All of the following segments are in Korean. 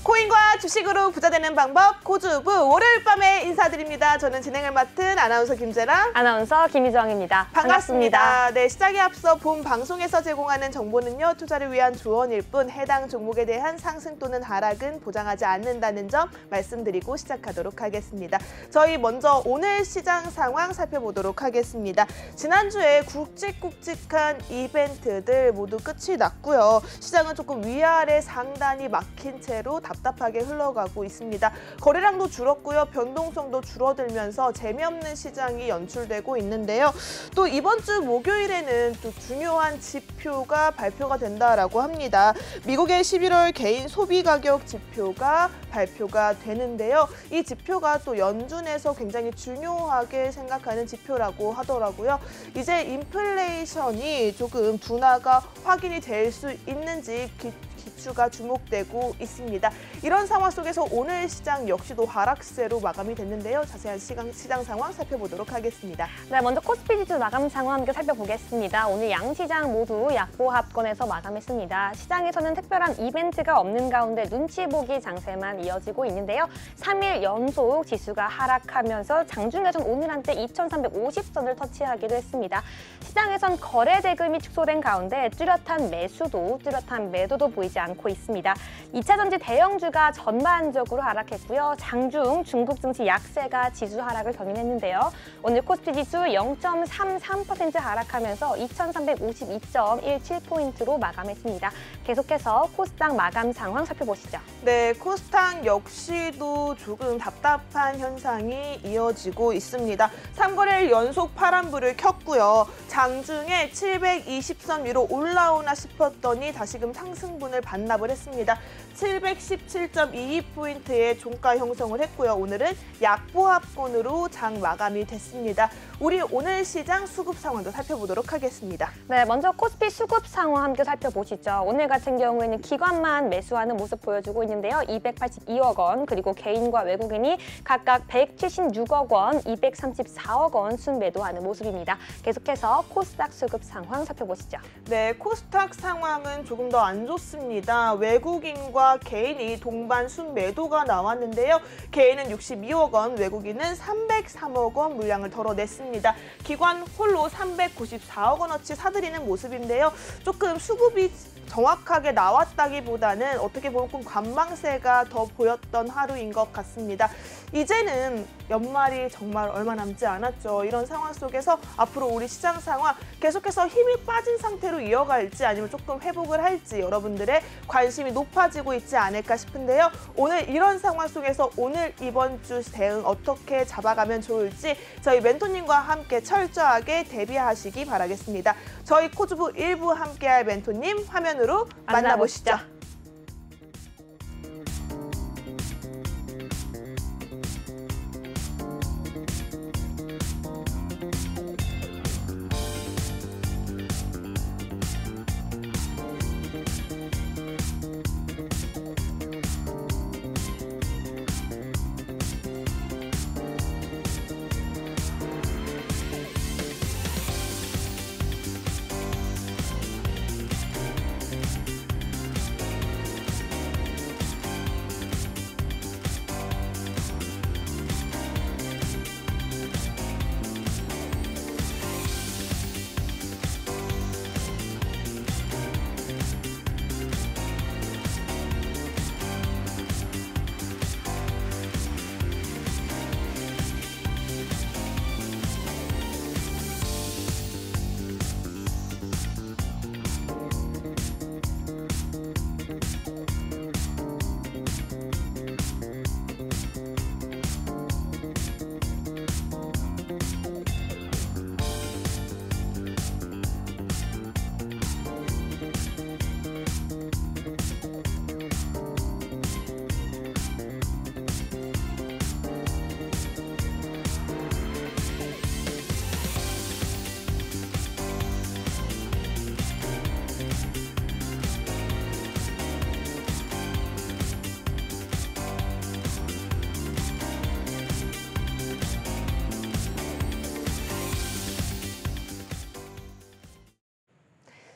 코인과 주식으로 부자 되는 방법 코주부 월요일 밤에 인사드립니다. 저는 진행을 맡은 아나운서 김재랑, 아나운서 김희정입니다. 반갑습니다. 네, 시작에 앞서 본 방송에서 제공하는 정보는요, 투자를 위한 조언일 뿐 해당 종목에 대한 상승 또는 하락은 보장하지 않는다는 점 말씀드리고 시작하도록 하겠습니다. 저희 먼저 오늘 시장 상황 살펴보도록 하겠습니다. 지난주에 굵직굵직한 이벤트들 모두 끝이 났고요. 시장은 조금 위아래 상단이 막힌 채로 답답하게 흘러가고 있습니다. 거래량도 줄었고요. 변동성도 줄어들면서 재미없는 시장이 연출되고 있는데요. 또 이번 주 목요일에는 또 중요한 지표가 발표가 된다라고 합니다. 미국의 11월 개인 소비 가격 지표가 발표가 되는데요. 이 지표가 또 연준에서 굉장히 중요하게 생각하는 지표라고 하더라고요. 이제 인플레이션이 조금 둔화가 확인이 될 수 있는지 기추가 주목되고 있습니다. 이런 상황 속에서 오늘 시장 역시도 하락세로 마감이 됐는데요. 자세한 시장 상황 살펴보도록 하겠습니다. 네, 먼저 코스피 지수 마감 상황 함께 살펴보겠습니다. 오늘 양시장 모두 약보합권에서 마감했습니다. 시장에서는 특별한 이벤트가 없는 가운데 눈치 보기 장세만 이어지고 있는데요. 3일 연속 지수가 하락하면서 장중에선 오늘 한때 2,350선을 터치하기도 했습니다. 시장에선 거래 대금이 축소된 가운데 뚜렷한 매수도, 뚜렷한 매도도 보이지 않고 있습니다. 2차전지 대형주가 전반적으로 하락했고요. 장중 중국 증시 약세가 지수 하락을 견인했는데요. 오늘 코스피 지수 0.33% 하락하면서 2,352.17포인트로 마감했습니다. 계속해서 코스닥 마감 상황 살펴보시죠. 네, 코스닥 역시도 조금 답답한 현상이 이어지고 있습니다. 3거래일 연속 파란불을 켰고요. 장중에 720선 위로 올라오나 싶었더니 다시금 상승분을 반납을 했습니다. 717.22포인트의 종가 형성을 했고요. 오늘은 약보합권으로 장 마감이 됐습니다. 우리 오늘 시장 수급 상황도 살펴보도록 하겠습니다. 네, 먼저 코스피 수급 상황 함께 살펴보시죠. 오늘 같은 경우에는 기관만 매수하는 모습 보여주고 있는데요. 282억 원, 그리고 개인과 외국인이 각각 176억 원, 234억 원 순매도하는 모습입니다. 계속해서 코스닥 수급 상황 살펴보시죠. 네, 코스닥 상황은 조금 더 안 좋습니다. 외국인과 개인이 동반 순매도가 나왔는데요. 개인은 62억 원, 외국인은 303억 원 물량을 덜어냈습니다. 기관 홀로 394억 원어치 사들이는 모습인데요. 조금 수급이 정확하게 나왔다기보다는 어떻게 보면 관망세가 더 보였던 하루인 것 같습니다. 이제는 연말이 정말 얼마 남지 않았죠. 이런 상황 속에서 앞으로 우리 시장 상황 계속해서 힘이 빠진 상태로 이어갈지 아니면 조금 회복을 할지 여러분들의 관심이 높아지고 있지 않을까 싶은데요. 오늘 이런 상황 속에서 오늘 이번 주 대응 어떻게 잡아가면 좋을지 저희 멘토님과 함께 철저하게 대비하시기 바라겠습니다. 저희 코주부 일부 함께할 멘토님 화면으로 만나보시죠.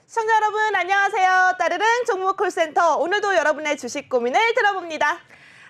시청자 여러분 안녕하세요. 따르릉 종목 콜센터. 오늘도 여러분의 주식 고민을 들어봅니다.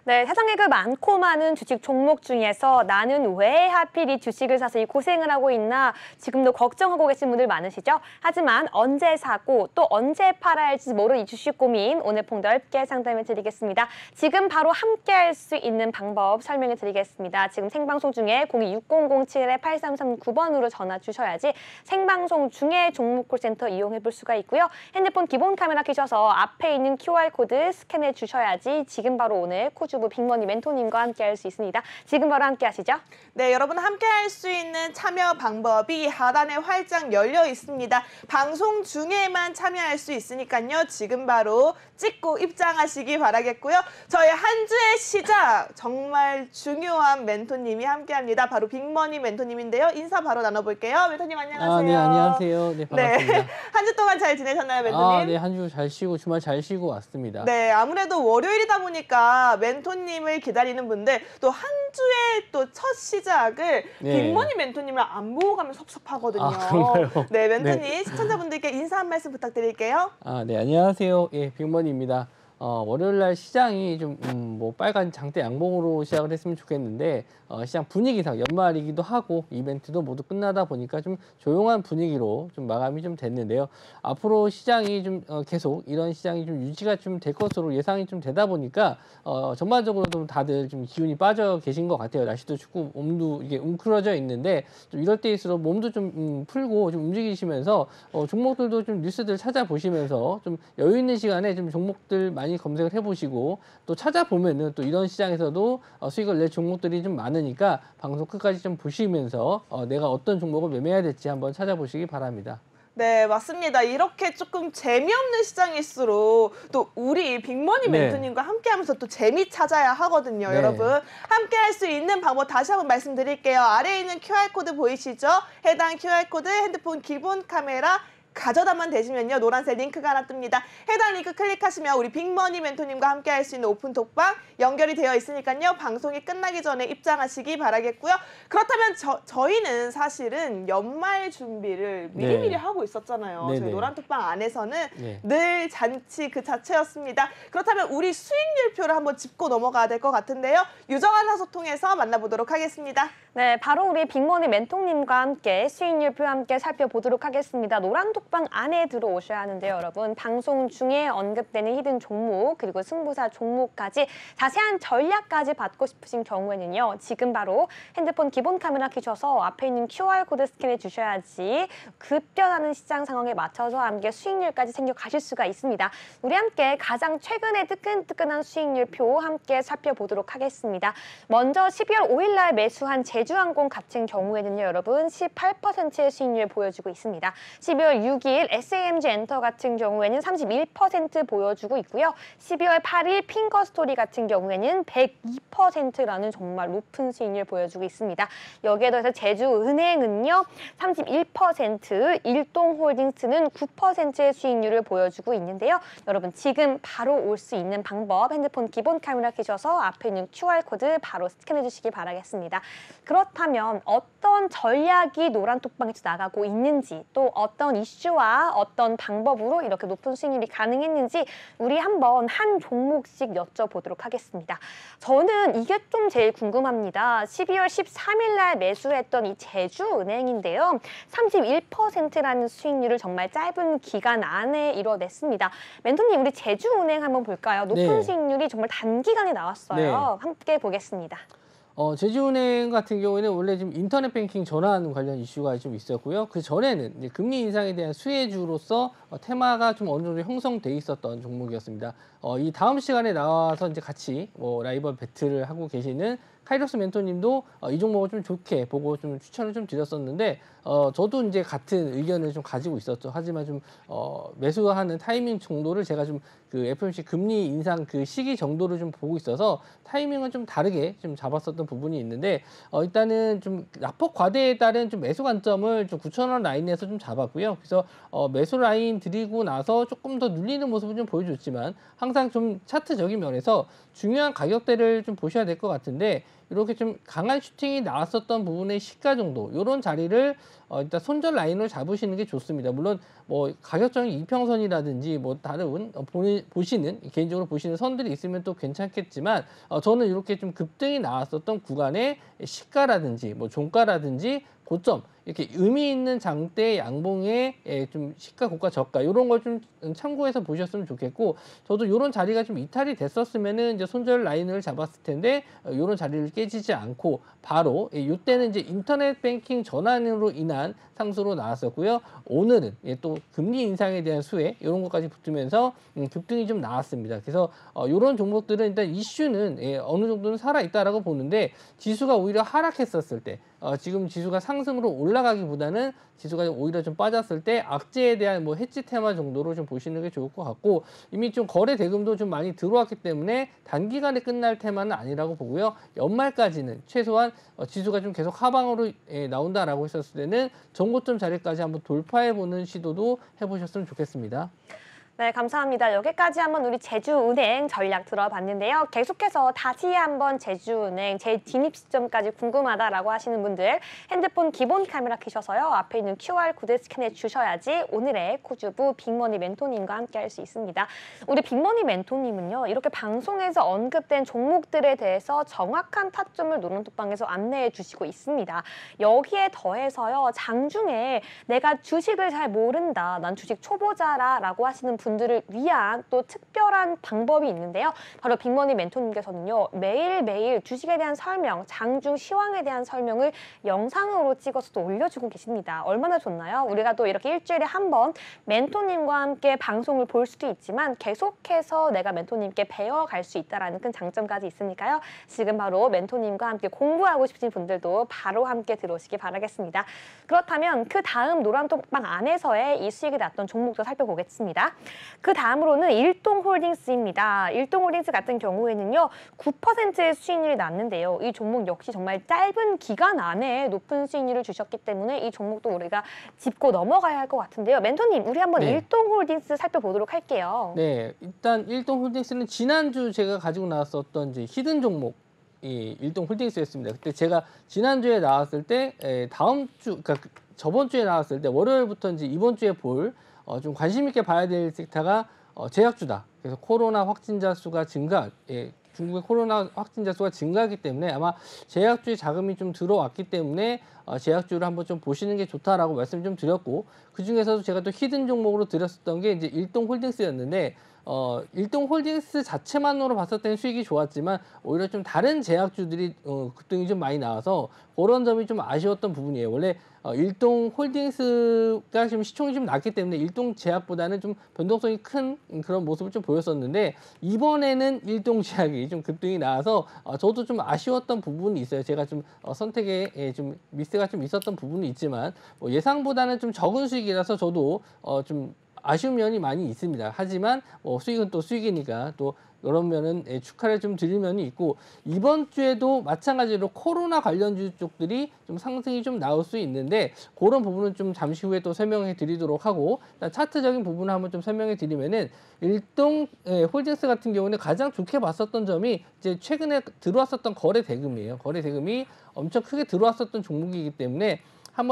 네, 세상에 그 많고 많은 주식 종목 중에서 나는 왜 하필 이 주식을 사서 이 고생을 하고 있나 지금도 걱정하고 계신 분들 많으시죠? 하지만 언제 사고 또 언제 팔아야 할지 모르는 이 주식 고민 오늘 폭넓게 상담해 드리겠습니다. 지금 바로 함께 할 수 있는 방법 설명해 드리겠습니다. 지금 생방송 중에 026007-8339번으로 전화 주셔야지 생방송 중에 종목 콜센터 이용해 볼 수가 있고요. 핸드폰 기본 카메라 켜셔서 앞에 있는 QR코드 스캔해 주셔야지 지금 바로 오늘 주부 빅머니 멘토님과 함께 할 수 있습니다. 지금 바로 함께 하시죠. 네, 여러분 함께 할 수 있는 참여 방법이 하단에 활짝 열려 있습니다. 방송 중에만 참여할 수 있으니까요. 지금 바로 찍고 입장하시기 바라겠고요. 저희 한 주의 시작 정말 중요한 멘토님이 함께합니다. 바로 빅머니 멘토님인데요. 인사 바로 나눠볼게요. 멘토님 안녕하세요. 네, 안녕하세요. 네, 반갑습니다. 네, 한 주 동안 잘 지내셨나요, 멘토님? 네, 한 주 잘 쉬고 주말 잘 쉬고 왔습니다. 네, 아무래도 월요일이다 보니까 멘토님을 기다리는 분들 또 한 주의 또 첫 시작을 네. 빅머니 멘토님을 안 보고 가면 섭섭하거든요. 아, 그런가요? 네, 멘토님 네. 시청자분들께 인사 한 말씀 부탁드릴게요. 네, 안녕하세요. 예, 빅머니입니다. 월요일 날 시장이 좀 뭐 빨간 장대 양봉으로 시작을 했으면 좋겠는데 시장 분위기상 연말이기도 하고 이벤트도 모두 끝나다 보니까 좀 조용한 분위기로 좀 마감이 좀 됐는데요. 앞으로 시장이 좀 계속 이런 시장이 좀 유지가 좀 될 것으로 예상이 좀 되다 보니까 전반적으로 좀 다들 좀 기운이 빠져 계신 것 같아요. 날씨도 춥고 몸도 이게 웅크러져 있는데 좀 이럴 때일수록 몸도 좀 풀고 좀 움직이시면서 종목들도 좀 뉴스들 찾아보시면서 좀 여유 있는 시간에 좀 종목들 많이 검색을 해보시고 또 찾아보면은 또 이런 시장에서도 수익을 낼 종목들이 좀 많으니까 방송 끝까지 좀 보시면서 내가 어떤 종목을 매매해야 될지 한번 찾아보시기 바랍니다. 네, 맞습니다. 이렇게 조금 재미없는 시장일수록 또 우리 빅머니 네. 멘토님과 함께하면서 또 재미 찾아야 하거든요, 네. 여러분. 함께할 수 있는 방법 다시 한번 말씀드릴게요. 아래에 있는 QR코드 보이시죠? 해당 QR코드 핸드폰 기본 카메라 가져다만 대시면요. 노란색 링크가 하나 뜹니다. 해당 링크 클릭하시면 우리 빅머니 멘토님과 함께 할 수 있는 오픈 톡방 연결이 되어 있으니까요. 방송이 끝나기 전에 입장하시기 바라겠고요. 그렇다면 저희는 사실은 연말 준비를 미리미리 네. 하고 있었잖아요. 네네. 저희 노란 톡방 안에서는 네. 늘 잔치 그 자체였습니다. 그렇다면 우리 수익률표를 한번 짚고 넘어가야 될 것 같은데요. 유정한 하소 통해서 만나보도록 하겠습니다. 네, 바로 우리 빅머니 멘토님과 함께 수익률표 함께 살펴보도록 하겠습니다. 노란 톡방 안에 들어오셔야 하는데요, 여러분. 방송 중에 언급되는 히든 종목 그리고 승부사 종목까지 자세한 전략까지 받고 싶으신 경우에는요. 지금 바로 핸드폰 기본 카메라 켜셔서 앞에 있는 QR코드 스캔해 주셔야지 급변하는 시장 상황에 맞춰서 함께 수익률까지 챙겨가실 수가 있습니다. 우리 함께 가장 최근에 뜨끈뜨끈한 수익률표 함께 살펴보도록 하겠습니다. 먼저 12월 5일 날 매수한 제주항공 같은 경우에는요, 여러분 18%의 수익률 보여주고 있습니다. 12월 6일 SAMG 엔터 같은 경우에는 31% 보여주고 있고요. 12월 8일 핑거스토리 같은 경우에는 102%라는 정말 높은 수익률 보여주고 있습니다. 여기에 더해서 제주은행은요 31%, 일동홀딩스는 9%의 수익률을 보여주고 있는데요. 여러분 지금 바로 올 수 있는 방법 핸드폰 기본 카메라 켜셔서 앞에 있는 QR코드 바로 스캔해 주시기 바라겠습니다. 그렇다면 어떤 전략이 노란 톡방에서 나가고 있는지 또 어떤 이슈와 어떤 방법으로 이렇게 높은 수익률이 가능했는지 우리 한번 한 종목씩 여쭤보도록 하겠습니다. 저는 이게 좀 제일 궁금합니다. 12월 13일 날 매수했던 이 제주은행인데요. 31%라는 수익률을 정말 짧은 기간 안에 이뤄냈습니다. 멘토님, 우리 제주은행 한번 볼까요? 높은 네. 수익률이 정말 단기간에 나왔어요. 네. 함께 보겠습니다. 제주은행 같은 경우에는 원래 지금 인터넷 뱅킹 전환 관련 이슈가 좀 있었고요. 그 전에는 이제 금리 인상에 대한 수혜주로서 테마가 좀 어느 정도 형성돼 있었던 종목이었습니다. 이 다음 시간에 나와서 이제 같이 라이벌 배틀을 하고 계시는 카이로스 멘토님도 이 종목을 좀 좋게 보고 좀 추천을 좀 드렸었는데 저도 이제 같은 의견을 좀 가지고 있었죠. 하지만 좀 매수하는 타이밍 정도를 제가 좀 그 FOMC 금리 인상 그 시기 정도를 좀 보고 있어서 타이밍은 좀 다르게 좀 잡았었던 부분이 있는데 일단은 좀 낙폭 과대에 따른 좀 매수 관점을 좀 9,000원 라인에서 좀 잡았고요. 그래서 매수 라인 드리고 나서 조금 더 눌리는 모습을 좀 보여줬지만 항상 좀 차트적인 면에서 중요한 가격대를 좀 보셔야 될 것 같은데 이렇게 좀 강한 슈팅이 나왔었던 부분의 시가 정도 이런 자리를 일단 손절 라인으로 잡으시는 게 좋습니다. 물론 뭐 가격적인 이평선이라든지 뭐 다른 보시는 개인적으로 보시는 선들이 있으면 또 괜찮겠지만 저는 이렇게 좀 급등이 나왔었던 구간의 시가라든지 뭐 종가라든지 고점 이렇게 의미 있는 장대 양봉의 좀 시가 고가 저가 이런 걸 좀 참고해서 보셨으면 좋겠고 저도 이런 자리가 좀 이탈이 됐었으면은 이제 손절 라인을 잡았을 텐데 이런 자리를 깨지지 않고 바로 이때는 이제 인터넷 뱅킹 전환으로 인한 상승으로 나왔었고요. 오늘은 또 금리 인상에 대한 수혜 이런 것까지 붙으면서 급등이 좀 나왔습니다. 그래서 이런 종목들은 일단 이슈는 어느 정도는 살아 있다라고 보는데 지수가 오히려 하락했었을 때 지금 지수가 상승으로 올라가기보다는 지수가 오히려 좀 빠졌을 때 악재에 대한 뭐 해지 테마 정도로 좀 보시는 게 좋을 것 같고 이미 좀 거래 대금도 좀 많이 들어왔기 때문에 단기간에 끝날 테마는 아니라고 보고요. 연말까지는 최소한 지수가 좀 계속 하방으로 나온다라고 했었을 때는 전고점 자리까지 한번 돌파해보는 시도도 해보셨으면 좋겠습니다. 네, 감사합니다. 여기까지 한번 우리 제주은행 전략 들어봤는데요. 계속해서 다시 한번 제주은행 재진입 시점까지 궁금하다라고 하시는 분들 핸드폰 기본 카메라 켜셔서요. 앞에 있는 QR코드 스캔해 주셔야지 오늘의 코주부 빅머니 멘토님과 함께 할 수 있습니다. 우리 빅머니 멘토님은요. 이렇게 방송에서 언급된 종목들에 대해서 정확한 타점을 노론톡방에서 안내해 주시고 있습니다. 여기에 더해서요. 장중에 내가 주식을 잘 모른다. 난 주식 초보자라 라고 하시는 분들을 위한 또 특별한 방법이 있는데요. 바로 빅머니 멘토님께서는요. 매일매일 주식에 대한 설명, 장중 시황에 대한 설명을 영상으로 찍어서 또 올려주고 계십니다. 얼마나 좋나요? 우리가 또 이렇게 일주일에 한 번 멘토님과 함께 방송을 볼 수도 있지만 계속해서 내가 멘토님께 배워갈 수 있다는 큰 장점까지 있으니까요. 지금 바로 멘토님과 함께 공부하고 싶으신 분들도 바로 함께 들어오시기 바라겠습니다. 그렇다면 그 다음 노란톡방 안에서의 이 수익이 났던 종목도 살펴보겠습니다. 그 다음으로는 일동홀딩스입니다. 일동홀딩스 같은 경우에는요. 9%의 수익률이 났는데요. 이 종목 역시 정말 짧은 기간 안에 높은 수익률을 주셨기 때문에 이 종목도 우리가 짚고 넘어가야 할 것 같은데요. 멘토님, 우리 한번 네. 일동홀딩스 살펴보도록 할게요. 네, 일단 일동홀딩스는 지난주 제가 가지고 나왔었던 이제 히든 종목 이 일동홀딩스였습니다. 그때 제가 지난주에 나왔을 때 다음 주, 그러니까 저번 주에 나왔을 때 월요일부터 이제 이번 주에 볼 좀 관심 있게 봐야 될 섹터가 제약주다. 그래서 코로나 확진자 수가 증가, 중국의 코로나 확진자 수가 증가하기 때문에 아마 제약주의 자금이 좀 들어왔기 때문에 제약주를 한번 좀 보시는 게 좋다라고 말씀 좀 드렸고 그 중에서도 제가 또 히든 종목으로 드렸었던 게 이제 일동홀딩스였는데 일동홀딩스 자체만으로 봤을 때는 수익이 좋았지만 오히려 좀 다른 제약주들이 급등이 좀 많이 나와서 그런 점이 좀 아쉬웠던 부분이에요. 원래 일동홀딩스가 지금 시총이 좀 낮기 때문에 일동제약보다는 좀 변동성이 큰 그런 모습을 좀 보였었는데 이번에는 일동제약이 좀 급등이 나와서 저도 좀 아쉬웠던 부분이 있어요. 제가 좀 선택에 좀 미스가 좀 있었던 부분이 있지만 예상보다는 좀 적은 수익이라서 저도 좀 아쉬운 면이 많이 있습니다. 하지만 수익은 또 수익이니까 또 이런 면은 축하를 좀 드릴 면이 있고 이번 주에도 마찬가지로 코로나 관련주 쪽들이 좀 상승이 좀 나올 수 있는데 그런 부분은 좀 잠시 후에 또 설명해 드리도록 하고 차트적인 부분을 한번 좀 설명해 드리면은 일동 홀딩스 같은 경우는 가장 좋게 봤었던 점이 이제 최근에 들어왔었던 거래 대금이에요. 거래 대금이 엄청 크게 들어왔었던 종목이기 때문에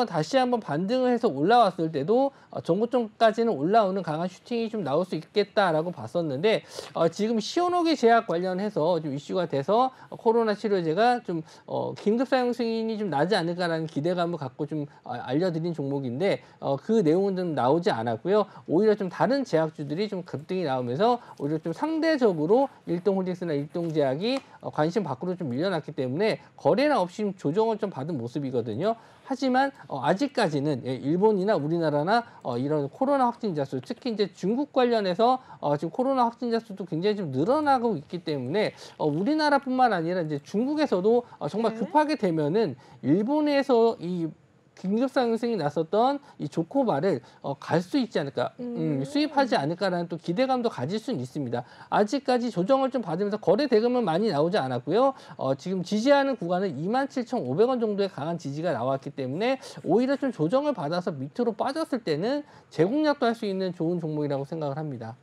다시 한번 반등을 해서 올라왔을 때도 전고점까지는 올라오는 강한 슈팅이 좀 나올 수 있겠다라고 봤었는데 지금 시오노기 제약 관련해서 좀 이슈가 돼서 코로나 치료제가 좀 긴급 사용 승인이 좀 나지 않을까라는 기대감을 갖고 좀 알려드린 종목인데 그 내용은 좀 나오지 않았고요. 오히려 좀 다른 제약주들이 좀 급등이 나오면서 오히려 좀 상대적으로 일동홀딩스나 일동제약이 관심 밖으로 좀 밀려났기 때문에 거래량 없이 조정을 좀 받은 모습이거든요. 하지만 아직까지는 일본이나 우리나라나 이런 코로나 확진자 수, 특히 이제 중국 관련해서 지금 코로나 확진자 수도 굉장히 좀 늘어나고 있기 때문에 우리나라뿐만 아니라 이제 중국에서도 정말 급하게 되면은 일본에서 이 긴급 상승이 났었던 이 조코바를 갈 수 있지 않을까, 수입하지 않을까라는 또 기대감도 가질 수는 있습니다. 아직까지 조정을 좀 받으면서 거래 대금은 많이 나오지 않았고요. 지금 지지하는 구간은 27,500원 정도의 강한 지지가 나왔기 때문에 오히려 좀 조정을 받아서 밑으로 빠졌을 때는 재공략도 할 수 있는 좋은 종목이라고 생각을 합니다.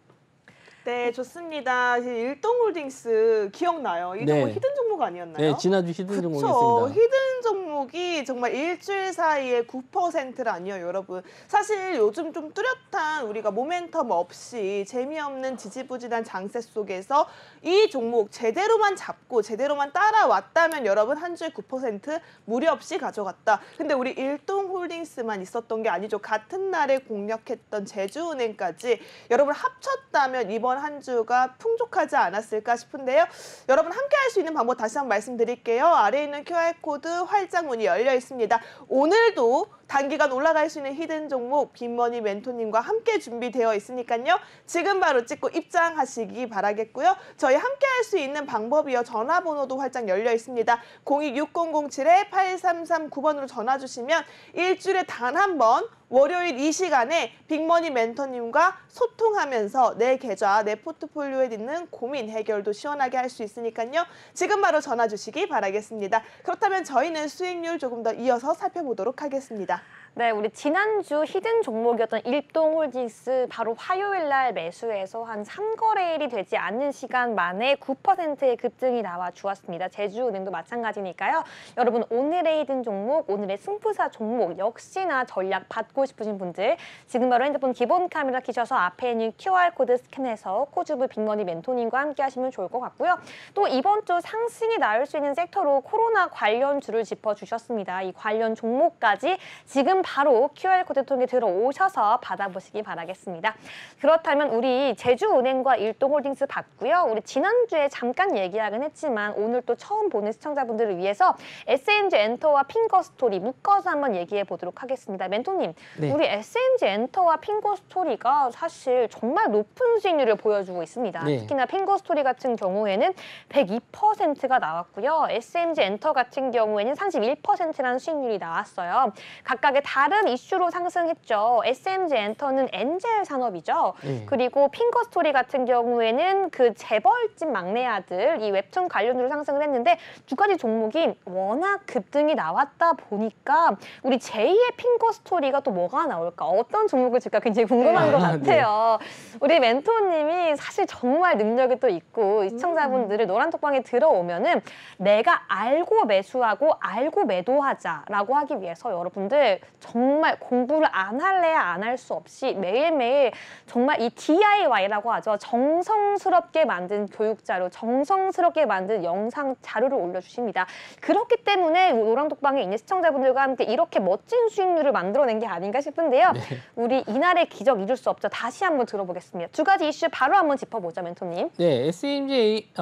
네, 좋습니다. 일동홀딩스 기억나요? 이 종목 네. 히든 종목 아니었나요? 네, 지난주 히든 그쵸. 종목이었습니다. 히든 종목이 정말 일주일 사이에 9%를 아니에요, 여러분. 사실 요즘 좀 뚜렷한 우리가 모멘텀 없이 재미없는 지지부진한 장세 속에서 이 종목 제대로만 잡고 제대로만 따라왔다면 여러분 한 주에 9% 무리 없이 가져갔다. 근데 우리 일동홀딩스만 있었던 게 아니죠. 같은 날에 공략했던 제주은행까지 여러분 합쳤다면 이번 한 주가 풍족하지 않았을까 싶은데요. 여러분 함께 할 수 있는 방법 다시 한번 말씀드릴게요. 아래에 있는 QR코드 활짝 문이 열려 있습니다. 오늘도 단기간 올라갈 수 있는 히든 종목 빅머니 멘토님과 함께 준비되어 있으니까요. 지금 바로 찍고 입장하시기 바라겠고요. 저희 함께 할 수 있는 방법이요. 전화번호도 활짝 열려 있습니다. 026007-8339번으로 전화 주시면 일주일에 단 한 번 월요일 이 시간에 빅머니 멘토님과 소통하면서 내 계좌, 내 포트폴리오에 있는 고민 해결도 시원하게 할 수 있으니까요. 지금 바로 전화 주시기 바라겠습니다. 그렇다면 저희는 수익률 조금 더 이어서 살펴보도록 하겠습니다. 네, 우리 지난주 히든 종목이었던 일동홀딩스 바로 화요일 날 매수해서 한 3거래일이 되지 않는 시간 만에 9%의 급등이 나와 주었습니다. 제주은행도 마찬가지니까요. 여러분 오늘의 히든 종목, 오늘의 승부사 종목 역시나 전략 받고 싶으신 분들 지금 바로 핸드폰 기본 카메라 켜셔서 앞에 있는 QR코드 스캔해서 코주브 빅머니 멘토님과 함께 하시면 좋을 것 같고요. 또 이번 주 상승이 나올 수 있는 섹터로 코로나 관련주를 짚어주셨습니다. 이 관련 종목까지 지금 바로 QR코드 통해 들어오셔서 받아보시기 바라겠습니다. 그렇다면 우리 제주은행과 일동홀딩스 봤고요. 우리 지난주에 잠깐 얘기하긴 했지만 오늘 또 처음 보는 시청자분들을 위해서 SNG 엔터와 핑거스토리 묶어서 한번 얘기해 보도록 하겠습니다. 멘토님, 네. 우리 SNG 엔터와 핑거스토리가 사실 정말 높은 수익률을 보여주고 있습니다. 네. 특히나 핑거스토리 같은 경우에는 102%가 나왔고요. SMG 엔터 같은 경우에는 31%라는 수익률이 나왔어요. 각각의 다른 이슈로 상승했죠. SMG 엔터는 엔젤 산업이죠. 그리고 핑거스토리 같은 경우에는 그 재벌집 막내 아들 이 웹툰 관련주로 상승을 했는데 두 가지 종목이 워낙 급등이 나왔다 보니까 우리 제2의 핑거스토리가 또 뭐가 나올까? 어떤 종목을 줄까 굉장히 궁금한 것 같아요. 우리 멘토님이 사실 정말 능력이 또 있고 시청자분들을 노란톡방에 들어오면은 내가 알고 매수하고 알고 매도하자라고 하기 위해서 여러분들 정말 공부를 안 할래야 안 할 수 없이 매일매일 정말 이 DIY라고 하죠. 정성스럽게 만든 교육자료, 정성스럽게 만든 영상 자료를 올려주십니다. 그렇기 때문에 노란톡방에 있는 시청자분들과 함께 이렇게 멋진 수익률을 만들어낸 게 아닌가 싶은데요. 네. 우리 이날의 기적 잊을 수 없죠. 다시 한번 들어보겠습니다. 두 가지 이슈 바로 한번 짚어보죠, 멘토님. 네, SAMG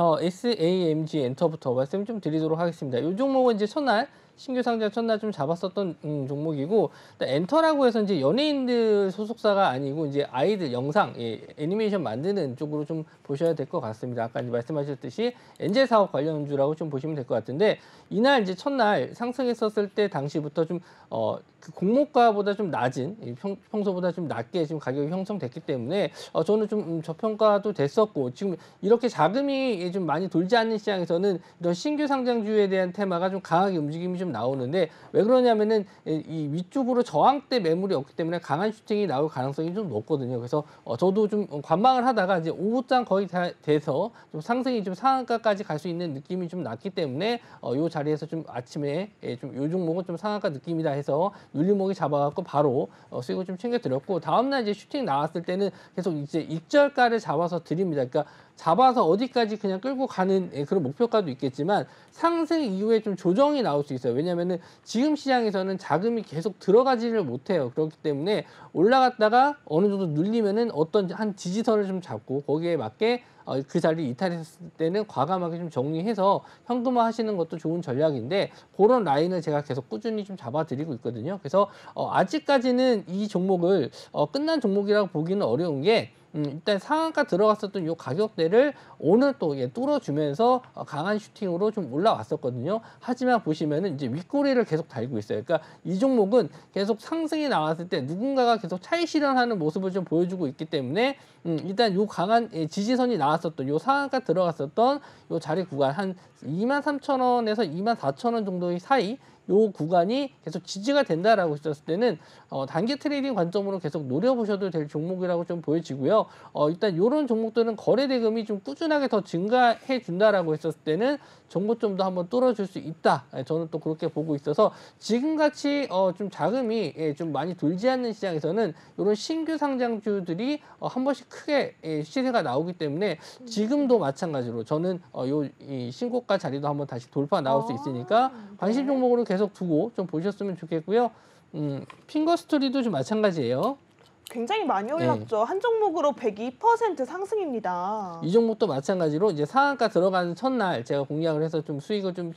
엔터부터 말씀 좀 드리도록 하겠습니다. 이 종목은 이제 첫날 신규 상장 첫날 좀 잡았었던 종목이고 엔터라고 해서 이제 연예인들 소속사가 아니고 이제 아이들 영상, 애니메이션 만드는 쪽으로 좀 보셔야 될 것 같습니다. 아까 이제 말씀하셨듯이 엔젤 사업 관련주라고 좀 보시면 될 것 같은데 이날 이제 첫날 상승했었을 때 당시부터 좀 그 공모가보다 좀 낮은 평소보다 좀 낮게 지금 가격이 형성됐기 때문에 저는 좀 저평가도 됐었고 지금 이렇게 자금이 좀 많이 돌지 않는 시장에서는 이런 신규 상장주에 대한 테마가 좀 강하게 움직임이 좀 나오는데 왜 그러냐면은 이 위쪽으로 저항대 매물이 없기 때문에 강한 슈팅이 나올 가능성이 좀 높거든요. 그래서 저도 좀 관망을 하다가 이제 오후장 거의 다 돼서 좀 상승이 좀 상한가까지 갈 수 있는 느낌이 좀 났기 때문에 요 자리에서 좀 아침에 좀 요 종목은 좀 상한가 느낌이다 해서 눌림목이 잡아갖고 바로 수익을 좀 챙겨드렸고 다음날 이제 슈팅 나왔을 때는 계속 이제 익절가를 잡아서 드립니다. 그러니까 잡아서 어디까지 그냥 끌고 가는 그런 목표가도 있겠지만 상승 이후에 좀 조정이 나올 수 있어요. 왜냐하면은 지금 시장에서는 자금이 계속 들어가지를 못해요. 그렇기 때문에 올라갔다가 어느 정도 눌리면은 어떤 한 지지선을 좀 잡고 거기에 맞게 그 자리를 이탈했을 때는 과감하게 좀 정리해서 현금화 하시는 것도 좋은 전략인데 그런 라인을 제가 계속 꾸준히 좀 잡아드리고 있거든요. 그래서 아직까지는 이 종목을 끝난 종목이라고 보기는 어려운 게 일단 상한가 들어갔었던 이 가격대를 오늘 또 뚫어주면서 강한 슈팅으로 좀 올라왔었거든요. 하지만 보시면은 이제 윗꼬리를 계속 달고 있어요. 그러니까 이 종목은 계속 상승이 나왔을 때 누군가가 계속 차익 실현하는 모습을 좀 보여주고 있기 때문에 일단 요 강한 지지선이 나왔었던 요 상한가 들어갔었던 요 자리 구간 한 23,000원에서 24,000원 정도의 사이 요 구간이 계속 지지가 된다라고 했었을 때는 단기 트레이딩 관점으로 계속 노려보셔도 될 종목이라고 좀 보여지고요. 일단 이런 종목들은 거래 대금이 좀 꾸준하게 더 증가해 준다라고 했었을 때는 정고점도 한번 뚫어줄 수 있다. 저는 또 그렇게 보고 있어서 지금같이 좀 자금이 좀 많이 돌지 않는 시장에서는 이런 신규 상장주들이 한 번씩 크게 시세가 나오기 때문에 지금도 마찬가지로 저는 이 신고가 자리도 한번 다시 돌파 나올 수 있으니까 관심 종목으로 계속 두고 좀 보셨으면 좋겠고요. 핑거스토리도 좀 마찬가지예요. 굉장히 많이 올랐죠. 한 종목으로 102% 상승입니다. 이 종목도 마찬가지로 이제 상한가 들어가는 첫날 제가 공략을 해서 좀 수익을 좀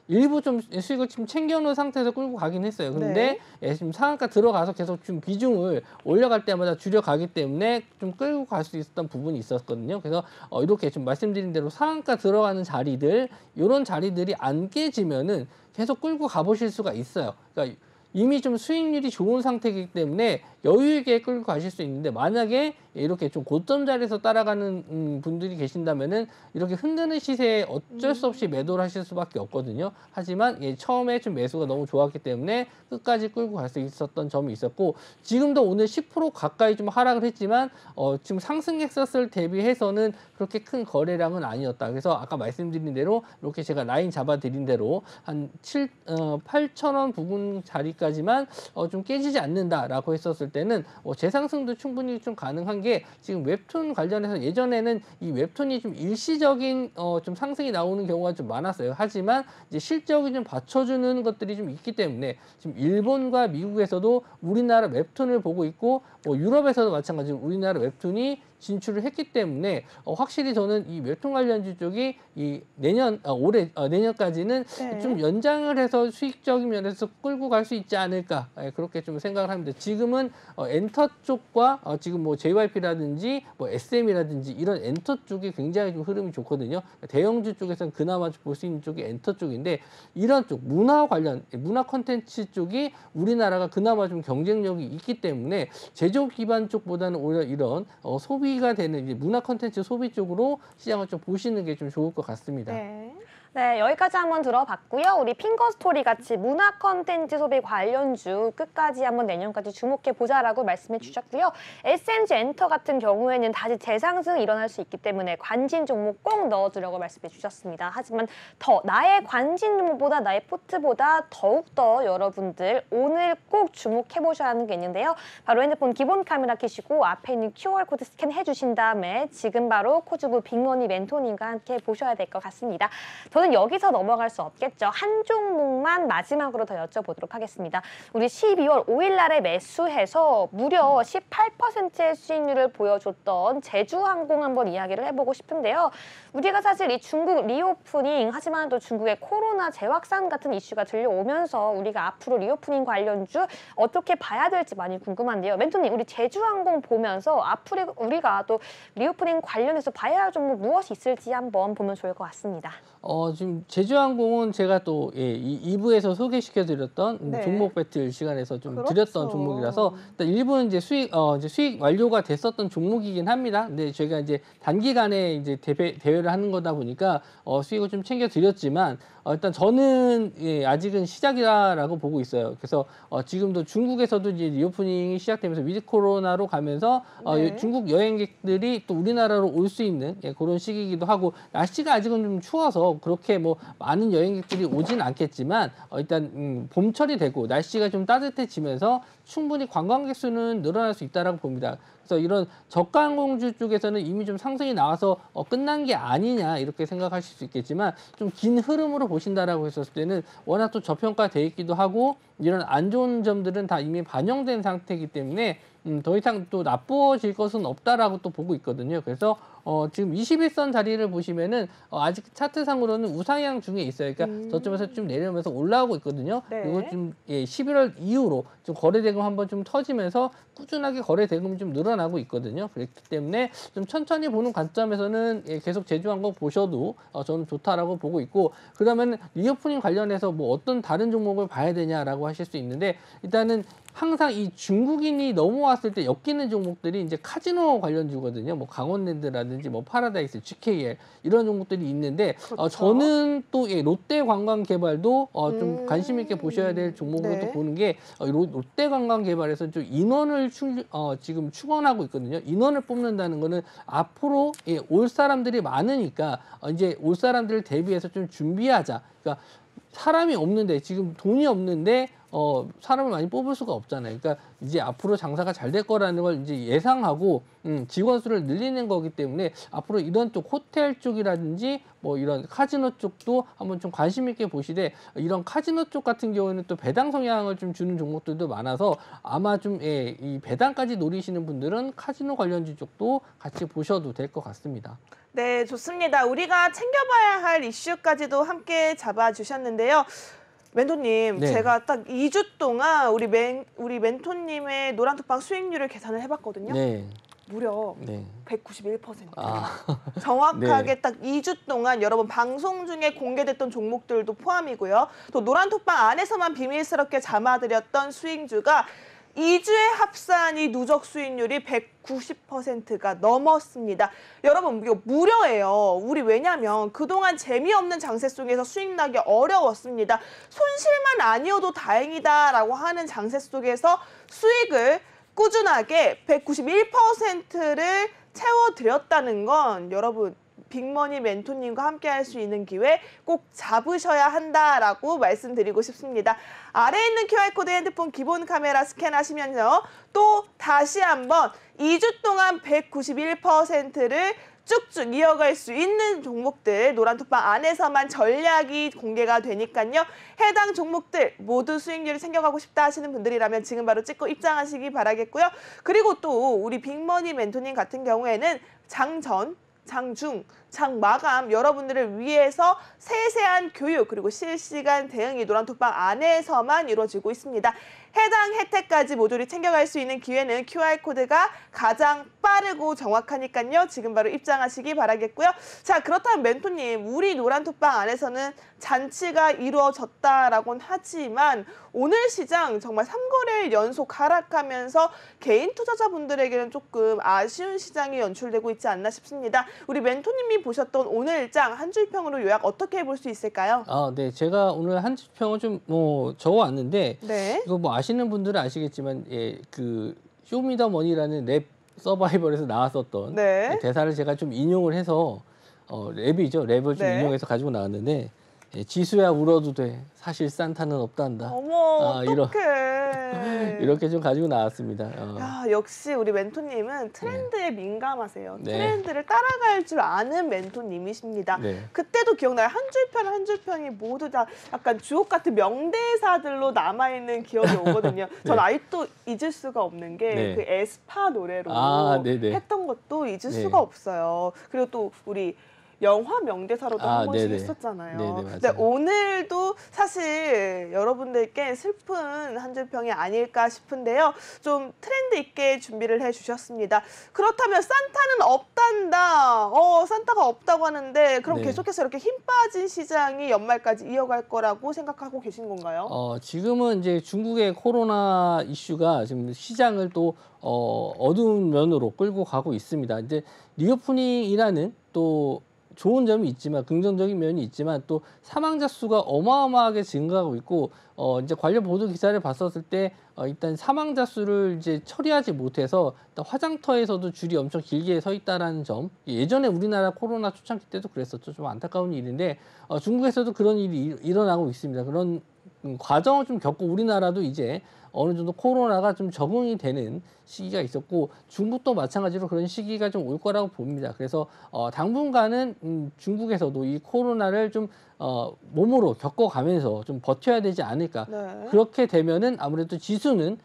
일부 좀 수익을 좀 챙겨놓은 상태에서 끌고 가긴 했어요. 그런데 지금 상한가 들어가서 계속 좀 비중을 올려갈 때마다 줄여가기 때문에 좀 끌고 갈 수 있었던 부분이 있었거든요. 그래서 이렇게 좀 말씀드린 대로 상한가 들어가는 자리들 이런 자리들이 안 깨지면은 계속 끌고 가보실 수가 있어요. 그러니까 이미 좀 수익률이 좋은 상태이기 때문에 여유 있게 끌고 가실 수 있는데 만약에 이렇게 좀 고점 자리에서 따라가는 분들이 계신다면은 이렇게 흔드는 시세에 어쩔 수 없이 매도를 하실 수밖에 없거든요. 하지만 처음에 좀 매수가 너무 좋았기 때문에 끝까지 끌고 갈 수 있었던 점이 있었고 지금도 오늘 10% 가까이 좀 하락을 했지만 지금 상승했었을 대비해서는 그렇게 큰 거래량은 아니었다. 그래서 아까 말씀드린 대로 이렇게 제가 라인 잡아드린 대로 한 8,000원 부근 자리까지만 좀 깨지지 않는다라고 했었을 때는 재상승도 충분히 좀 가능한 게 지금 웹툰 관련해서 예전에는 이 웹툰이 좀 일시적인 좀 상승이 나오는 경우가 좀 많았어요. 하지만 이제 실적이 좀 받쳐주는 것들이 좀 있기 때문에 지금 일본과 미국에서도 우리나라 웹툰을 보고 있고 유럽에서도 마찬가지로 우리나라 웹툰이 진출을 했기 때문에 확실히 저는 이 웹툰 관련주 쪽이 이 내년까지는 좀 연장을 해서 수익적인 면에서 끌고 갈 수 있지 않을까 그렇게 좀 생각을 합니다. 지금은 엔터 쪽과 지금 뭐 JYP라든지 뭐 SM이라든지 이런 엔터 쪽이 굉장히 좀 흐름이 좋거든요. 대형주 쪽에서는 그나마 볼 수 있는 쪽이 엔터 쪽인데 이런 쪽 문화 관련 문화 콘텐츠 쪽이 우리나라가 그나마 좀 경쟁력이 있기 때문에 제조업 기반 쪽보다는 오히려 이런 소비가 되는 이제 문화 콘텐츠 소비 쪽으로 시장을 좀 보시는 게 좀 좋을 것 같습니다. 네, 여기까지 한번 들어봤고요. 우리 핑거스토리 같이 문화 컨텐츠 소비 관련주 끝까지 한번 내년까지 주목해보자라고 말씀해 주셨고요. SMG 엔터 같은 경우에는 다시 재상승이 일어날 수 있기 때문에 관심 종목 꼭 넣어두려고 말씀해 주셨습니다. 하지만 더 나의 관심 종목보다 나의 포트보다 더욱더 여러분들 오늘 꼭 주목해보셔야 하는 게 있는데요. 바로 핸드폰 기본 카메라 켜시고 앞에 있는 QR코드 스캔해 주신 다음에 지금 바로 코주부 빅머니 멘토님과 함께 보셔야 될 것 같습니다. 저는 여기서 넘어갈 수 없겠죠. 한 종목만 마지막으로 더 여쭤보도록 하겠습니다. 우리 12월 5일 날에 매수해서 무려 18%의 수익률을 보여줬던 제주항공 한번 이야기를 해보고 싶은데요. 우리가 사실 이 중국 리오프닝 하지만 또 중국의 코로나 재확산 같은 이슈가 들려오면서 우리가 앞으로 리오프닝 관련주 어떻게 봐야 될지 많이 궁금한데요. 멘토님, 우리 제주항공 보면서 앞으로 우리가 또 리오프닝 관련해서 봐야 할 종목 무엇이 있을지 한번 보면 좋을 것 같습니다. 지금 제주항공은 제가 또 2부에서 소개시켜드렸던 종목 배틀 시간에서 좀 드렸던 종목이라서 일단 일부는 이제 수익 완료가 됐었던 종목이긴 합니다. 근데 저희가 이제 단기간에 이제 대회를 하는 거다 보니까 수익을 좀 챙겨드렸지만 일단 저는 아직은 시작이라고 보고 있어요. 그래서 지금도 중국에서도 이제 리오프닝이 시작되면서 위드 코로나로 가면서 중국 여행객들이 또 우리나라로 올 수 있는 그런 시기이기도 하고 날씨가 아직은 좀 추워서 그렇게 뭐 많은 여행객들이 오진 않겠지만 일단 봄철이 되고 날씨가 좀 따뜻해지면서 충분히 관광객 수는 늘어날 수 있다라고 봅니다. 그래서 이런 저가 항공주 쪽에서는 이미 좀 상승이 나와서 끝난 게 아니냐 이렇게 생각하실 수 있겠지만 좀 긴 흐름으로 보신다라고 했었을 때는 워낙 또 저평가돼 있기도 하고 이런 안 좋은 점들은 다 이미 반영된 상태이기 때문에 더 이상 또 나빠질 것은 없다라고 또 보고 있거든요. 그래서 지금 21선 자리를 보시면은 아직 차트상으로는 우상향 중에 있어요. 그러니까 저점에서 좀 내려오면서 올라오고 있거든요. 그리고 좀 11월 이후로 좀 거래 대금 한번 좀 터지면서 꾸준하게 거래 대금이 좀 늘어나고 있거든요. 그렇기 때문에 좀 천천히 보는 관점에서는 계속 제주항공 보셔도 저는 좋다라고 보고 있고 그러면 리오프닝 관련해서 뭐 어떤 다른 종목을 봐야 되냐라고 하실 수 있는데 일단은 항상 이 중국인이 넘어왔을 때 엮이는 종목들이 이제 카지노 관련주거든요. 뭐 강원랜드라든지 뭐 파라다이스, GKL 이런 종목들이 있는데 그렇죠. 저는 또 롯데관광개발도 좀 관심 있게 보셔야 될 종목으로 또 네. 보는 게 롯데관광개발에서 좀 인원을 지금 축원하고 있거든요. 인원을 뽑는다는 거는 앞으로 올 사람들이 많으니까 이제 올 사람들을 대비해서 좀 준비하자. 그러니까 사람이 없는데 지금 돈이 없는데 사람을 많이 뽑을 수가 없잖아요. 그러니까 이제 앞으로 장사가 잘 될 거라는 걸 이제 예상하고 직원 수를 늘리는 거기 때문에 앞으로 이런 쪽 호텔 쪽이라든지 뭐 이런 카지노 쪽도 한번 좀 관심 있게 보시되 이런 카지노 쪽 같은 경우에는 또 배당 성향을 좀 주는 종목들도 많아서 아마 좀 이 배당까지 노리시는 분들은 카지노 관련주 쪽도 같이 보셔도 될 것 같습니다. 네, 좋습니다. 우리가 챙겨봐야 할 이슈까지도 함께 잡아주셨는데요. 멘토님, 네. 제가 딱 2주 동안 우리 멘토님의 노란톡방 수익률을 계산을 해봤거든요. 네. 무려 네. 191%. 아. 정확하게 네. 딱 2주 동안 여러분 방송 중에 공개됐던 종목들도 포함이고요. 또 노란톡방 안에서만 비밀스럽게 담아드렸던 수익주가 2주에 합산 이 누적 수익률이 190%가 넘었습니다. 여러분 이거 무료예요. 우리 왜냐면 그동안 재미없는 장세 속에서 수익 나기 어려웠습니다. 손실만 아니어도 다행이다라고 하는 장세 속에서 수익을 꾸준하게 191%를 채워드렸다는 건 여러분 빅머니 멘토님과 함께 할 수 있는 기회 꼭 잡으셔야 한다라고 말씀드리고 싶습니다. 아래에 있는 QR코드 핸드폰 기본 카메라 스캔하시면요. 또 다시 한번 2주 동안 191%를 쭉쭉 이어갈 수 있는 종목들 노란톡방 안에서만 전략이 공개가 되니까요. 해당 종목들 모두 수익률을 챙겨가고 싶다 하시는 분들이라면 지금 바로 찍고 입장하시기 바라겠고요. 그리고 또 우리 빅머니 멘토님 같은 경우에는 장전, 장중, 장마감 여러분들을 위해서 세세한 교육 그리고 실시간 대응이 노란톡방 안에서만 이루어지고 있습니다. 해당 혜택까지 모조리 챙겨갈 수 있는 기회는 QR코드가 가장 빠르고 정확하니까요. 지금 바로 입장하시기 바라겠고요. 자, 그렇다면 멘토님, 우리 노란톡방 안에서는 잔치가 이루어졌다라고는 하지만 오늘 시장 정말 3거래일 연속 하락하면서 개인 투자자분들에게는 조금 아쉬운 시장이 연출되고 있지 않나 싶습니다. 우리 멘토님이 보셨던 오늘 일장 한 줄평으로 요약 어떻게 볼 수 있을까요? 네. 제가 오늘 한 줄평을 좀 적어왔는데 네. 이거 뭐 아시는 분들은 아시겠지만 그 쇼미더머니라는 랩 서바이벌에서 나왔었던 네. 대사를 제가 좀 인용을 해서 랩이죠. 랩을 좀 네. 인용해서 가지고 나왔는데 지수야 울어도 돼. 사실 산타는 없단다. 어머, 어떡해. 이렇게 좀 가지고 나왔습니다. 야, 역시 우리 멘토님은 트렌드에 민감하세요. 네. 트렌드를 따라갈 줄 아는 멘토님이십니다. 네. 그때도 기억나요. 한 줄편 한 줄편이 모두 다 약간 주옥 같은 명대사들로 남아있는 기억이 오거든요. 전 아직도 잊을 수가 없는 게 네. 그 에스파 노래로 네네. 했던 것도 잊을 네. 수가 없어요. 그리고 또 우리 영화 명대사로도 한 번씩 네네. 했었잖아요. 네네, 맞아요. 근데 오늘도 사실 여러분들께 슬픈 한 줄평이 아닐까 싶은데요. 좀 트렌드 있게 준비를 해주셨습니다. 그렇다면 산타는 없단다. 산타가 없다고 하는데 그럼 네. 계속해서 이렇게 힘 빠진 시장이 연말까지 이어갈 거라고 생각하고 계신 건가요? 지금은 이제 중국의 코로나 이슈가 지금 시장을 또 어두운 면으로 끌고 가고 있습니다. 이제 리오프닝이라는 또 좋은 점이 있지만 긍정적인 면이 있지만 또 사망자 수가 어마어마하게 증가하고 있고 이제 관련 보도 기사를 봤었을 때 일단 사망자 수를 이제 처리하지 못해서 일단 화장터에서도 줄이 엄청 길게 서 있다라는 점. 예전에 우리나라 코로나 초창기 때도 그랬었죠. 좀 안타까운 일인데 중국에서도 그런 일이 일어나고 있습니다. 그런 과정을 좀 겪고 우리나라도 이제 어느 정도 코로나가 좀 적응이 되는 시기가 있었고 중국도 마찬가지로 그런 시기가 좀 올 거라고 봅니다. 그래서 당분간은 중국에서도 이 코로나를 좀 몸으로 겪어가면서 좀 버텨야 되지 않을까. 네. 그렇게 되면은 아무래도 지수는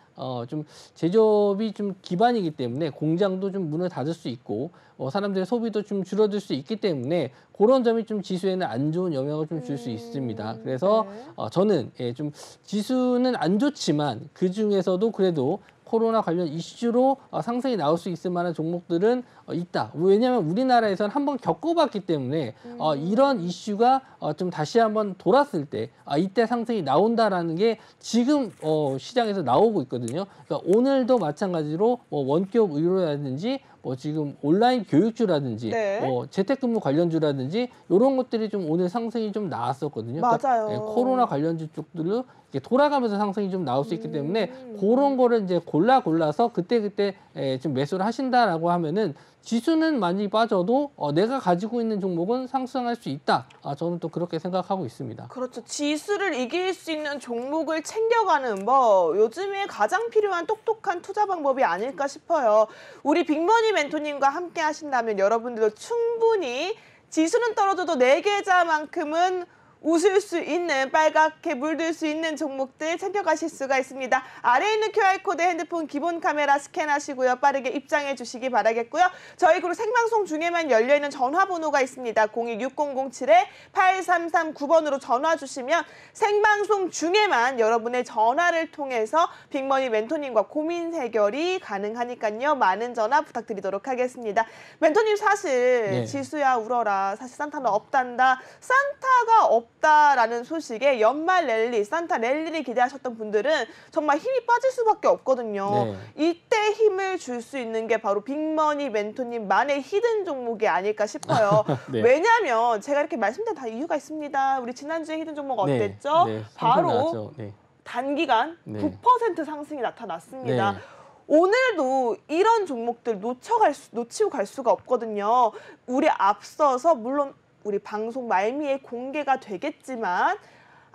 좀 제조업이 좀 기반이기 때문에 공장도 좀 문을 닫을 수 있고 사람들의 소비도 좀 줄어들 수 있기 때문에 그런 점이 좀 지수에는 안 좋은 영향을 좀 줄 수 있습니다. 그래서 네. 저는 좀 지수는 안 좋지만 그 중에서도 그래도 코로나 관련 이슈로 상승이 나올 수 있을 만한 종목들은 있다. 왜냐하면 우리나라에서는 한번 겪어봤기 때문에 이런 이슈가 좀 다시 한번 돌았을 때 이때 상승이 나온다라는 게 지금 시장에서 나오고 있거든요. 그러니까 오늘도 마찬가지로 원격 의료라든지 지금 온라인 교육주라든지 네. 재택근무 관련주라든지 이런 것들이 좀 오늘 상승이 좀 나왔었거든요. 맞아요. 그러니까 코로나 관련주 쪽들로 이렇게 돌아가면서 상승이 좀 나올 수 있기 때문에 그런 거를 이제 골라서 그때 좀 매수를 하신다라고 하면은 지수는 많이 빠져도 내가 가지고 있는 종목은 상승할 수 있다. 저는 또 그렇게 생각하고 있습니다. 그렇죠. 지수를 이길 수 있는 종목을 챙겨가는 법, 요즘에 가장 필요한 똑똑한 투자 방법이 아닐까 싶어요. 우리 빅머니 멘토님과 함께 하신다면 여러분들도 충분히 지수는 떨어져도 내 계좌만큼은 웃을 수 있는, 빨갛게 물들 수 있는 종목들 챙겨가실 수가 있습니다. 아래에 있는 QR코드 핸드폰 기본 카메라 스캔하시고요. 빠르게 입장해 주시기 바라겠고요. 저희 그리고 생방송 중에만 열려있는 전화번호가 있습니다. 026007-8339번으로 전화 주시면 생방송 중에만 여러분의 전화를 통해서 빅머니 멘토님과 고민 해결이 가능하니까요. 많은 전화 부탁드리도록 하겠습니다. 멘토님 사실 네. 지수야 울어라. 사실 산타는 없단다. 산타가 없다라는 소식에 연말 랠리, 산타 랠리를 기대하셨던 분들은 정말 힘이 빠질 수밖에 없거든요. 네. 이때 힘을 줄 수 있는 게 바로 빅머니 멘토님만의 히든 종목이 아닐까 싶어요. 네. 왜냐하면 제가 이렇게 말씀드린 다 이유가 있습니다. 우리 지난주에 히든 종목 어땠죠? 네, 바로 나왔죠. 네. 단기간 네. 9% 상승이 나타났습니다. 네. 오늘도 이런 종목들 놓치고 갈 수가 없거든요. 우리 앞서서 물론 우리 방송 말미에 공개가 되겠지만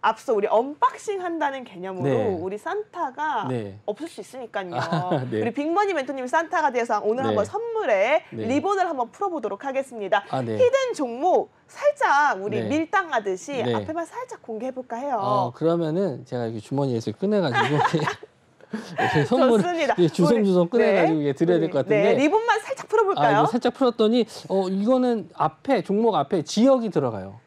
앞서 우리 언박싱 한다는 개념으로 네. 우리 산타가 네. 없을 수 있으니까요. 네. 우리 빅머니 멘토님이 산타가 되어서 오늘 네. 한번 선물에 네. 리본을 한번 풀어보도록 하겠습니다. 네. 히든 종목 살짝 우리 네. 밀당하듯이 네. 앞에만 살짝 공개해볼까 해요. 그러면은 제가 이렇게 주머니에서 꺼내가지고 이렇게 선물을 좋습니다. 주섬주섬 꺼내가지고 네. 이게 드려야 될 것 같은데. 네, 리본만 살짝 풀어볼까요? 이거 살짝 풀었더니 이거는 종목 앞에 지역이 들어가요.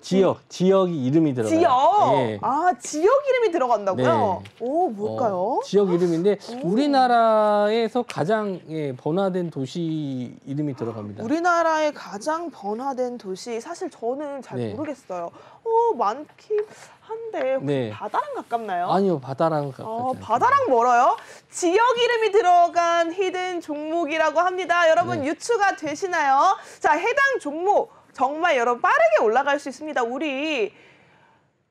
지역이 이름이 들어가요. 지역. 예. 지역 이름이 들어간다고요? 네. 오, 뭘까요? 지역 이름인데 우리나라에서 가장 번화된 도시 이름이 들어갑니다. 우리나라의 가장 번화된 도시, 사실 저는 잘 네. 모르겠어요. 많긴 한데 혹시 네. 바다랑 가깝나요? 아니요, 바다랑 가깝지 바다랑 멀어요? 지역 이름이 들어간 히든 종목이라고 합니다. 여러분 네. 유추가 되시나요? 자, 해당 종목 정말 여러분 빠르게 올라갈 수 있습니다. 우리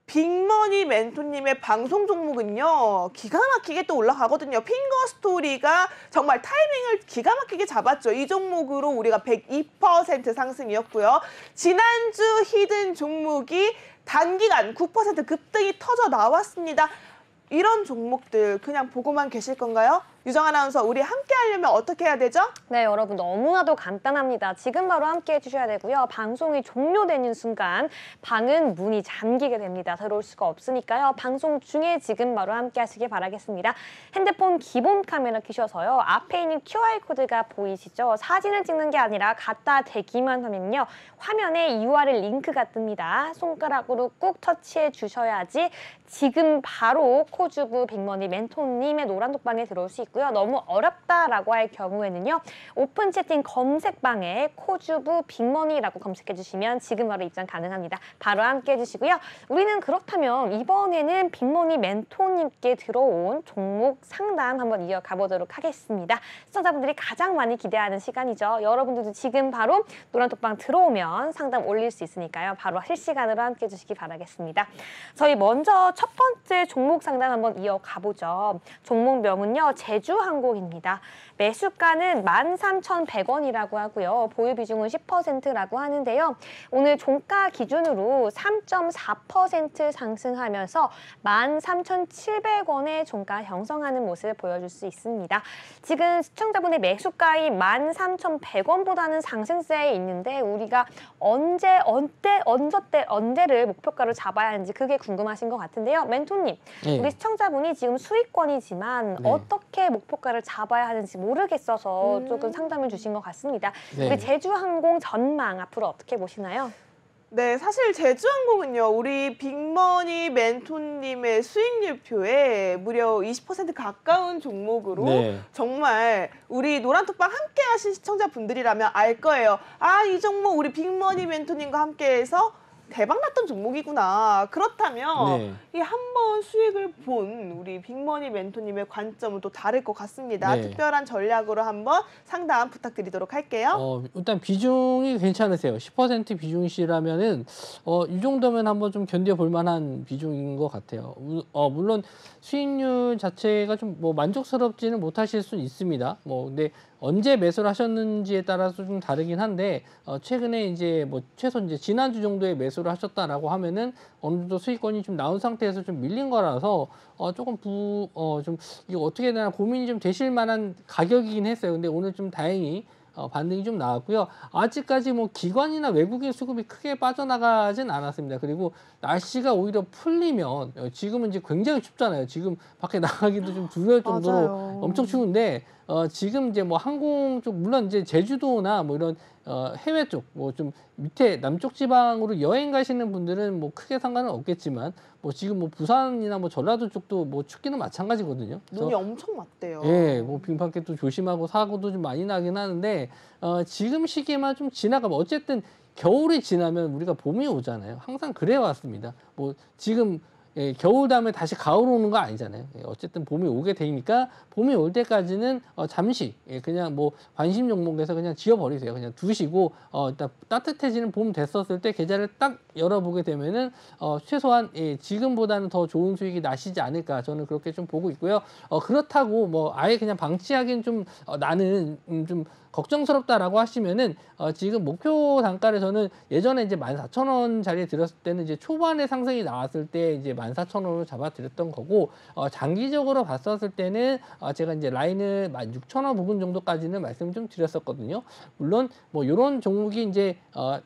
빅머니 멘토님의 방송 종목은요, 기가 막히게 또 올라가거든요. 핑거 스토리가 정말 타이밍을 기가 막히게 잡았죠. 이 종목으로 우리가 102% 상승이었고요. 지난주 히든 종목이 단기간 9% 급등이 터져 나왔습니다. 이런 종목들 그냥 보고만 계실 건가요? 유정 아나운서, 우리 함께 하려면 어떻게 해야 되죠? 네, 여러분 너무나도 간단합니다. 지금 바로 함께 해주셔야 되고요. 방송이 종료되는 순간 방은 문이 잠기게 됩니다. 들어올 수가 없으니까요. 방송 중에 지금 바로 함께 하시길 바라겠습니다. 핸드폰 기본 카메라 켜셔서요. 앞에 있는 QR코드가 보이시죠? 사진을 찍는 게 아니라 갖다 대기만 하면요. 화면에 URL 링크가 뜹니다. 손가락으로 꾹 터치해 주셔야지 지금 바로 코주부 빅머니 멘토님의 노란 독방에 들어올 수 있고요. 너무 어렵다라고 할 경우에는요. 오픈 채팅 검색방에 코주부 빅머니라고 검색해 주시면 지금 바로 입장 가능합니다. 바로 함께 해주시고요. 우리는 그렇다면 이번에는 빅머니 멘토님께 들어온 종목 상담 한번 이어가 보도록 하겠습니다. 시청자분들이 가장 많이 기대하는 시간이죠. 여러분들도 지금 바로 노란 독방 들어오면 상담 올릴 수 있으니까요. 바로 실시간으로 함께 해주시기 바라겠습니다. 저희 먼저 첫 번째 종목 상담 한번 이어가 보죠. 종목명은요. 제주항공입니다. 매수가는 13,100원이라고 하고요. 보유 비중은 10%라고 하는데요. 오늘 종가 기준으로 3.4% 상승하면서 13,700원의 종가 형성하는 모습을 보여줄 수 있습니다. 지금 시청자분의 매수가인 13,100원보다는 상승세에 있는데 우리가 언제를 목표가로 잡아야 하는지 그게 궁금하신 것 같은데요. 멘토님, 네. 우리 시청자분이 지금 수익권이지만 네. 어떻게 목표가를 잡아야 하는지 모르겠어서 조금 상담을 주신 것 같습니다. 네. 우리 제주항공 전망 앞으로 어떻게 보시나요? 네, 사실 제주항공은요, 우리 빅머니 멘토님의 수익률표에 무려 20% 가까운 종목으로 네. 정말 우리 노란톡방 함께 하신 시청자분들이라면 알 거예요. 아, 이 종목 우리 빅머니 멘토님과 함께해서 대박났던 종목이구나. 그렇다면 네. 이 한 번 수익을 본 우리 빅머니 멘토님의 관점은 또 다를 것 같습니다. 네. 특별한 전략으로 한번 상담 부탁드리도록 할게요. 일단 비중이 괜찮으세요. 10% 비중이시라면은 이 정도면 한번 좀 견뎌볼 만한 비중인 것 같아요. 물론 수익률 자체가 좀 뭐 만족스럽지는 못하실 수는 있습니다. 근데 언제 매수를 하셨는지에 따라서 좀 다르긴 한데 최근에 이제 뭐 최소 이제 지난주 정도에 매수를 하셨다라고 하면은 어느 정도 수익권이 좀 나온 상태에서 좀 밀린 거라서 조금 좀 이거 어떻게 해야 되나 고민이 좀 되실 만한 가격이긴 했어요. 근데 오늘 좀 다행히 반등이 좀 나왔고요. 아직까지 뭐 기관이나 외국인 수급이 크게 빠져나가진 않았습니다. 그리고 날씨가 오히려 풀리면 지금은 이제 굉장히 춥잖아요. 지금 밖에 나가기도 좀 두려울 정도로 맞아요. 엄청 추운데 지금 이제 뭐 항공 쪽 물론 이제 제주도나 뭐 이런 해외 쪽 뭐 좀 밑에 남쪽 지방으로 여행 가시는 분들은 뭐 크게 상관은 없겠지만 뭐 지금 뭐 부산이나 뭐 전라도 쪽도 뭐 춥기는 마찬가지거든요. 그래서 눈이 엄청 맞대요. 예, 뭐 빙판길도 조심하고 사고도 좀 많이 나긴 하는데 지금 시기만 좀 지나가면 어쨌든 겨울이 지나면 우리가 봄이 오잖아요. 항상 그래 왔습니다. 뭐 지금 겨울 다음에 다시 가을 오는 거 아니잖아요. 어쨌든 봄이 오게 되니까 봄이 올 때까지는 잠시 그냥 뭐 관심 종목에서 그냥 지워버리세요. 그냥 두시고 일단 따뜻해지는 봄 됐었을 때 계좌를 딱 열어보게 되면은 최소한 지금보다는 더 좋은 수익이 나시지 않을까 저는 그렇게 좀 보고 있고요. 그렇다고 뭐 아예 그냥 방치하기는 좀 나는 좀 걱정스럽다라고 하시면은 지금 목표 단가를 저는 예전에 이제 14,000원 자리에 들었을 때는 이제 초반에 상승이 나왔을 때 이제 14,000원으로 잡아드렸던 거고 장기적으로 봤었을 때는 제가 이제 라인을 16,000원 부분 정도까지는 말씀을 좀 드렸었거든요. 물론 뭐 이런 종목이 이제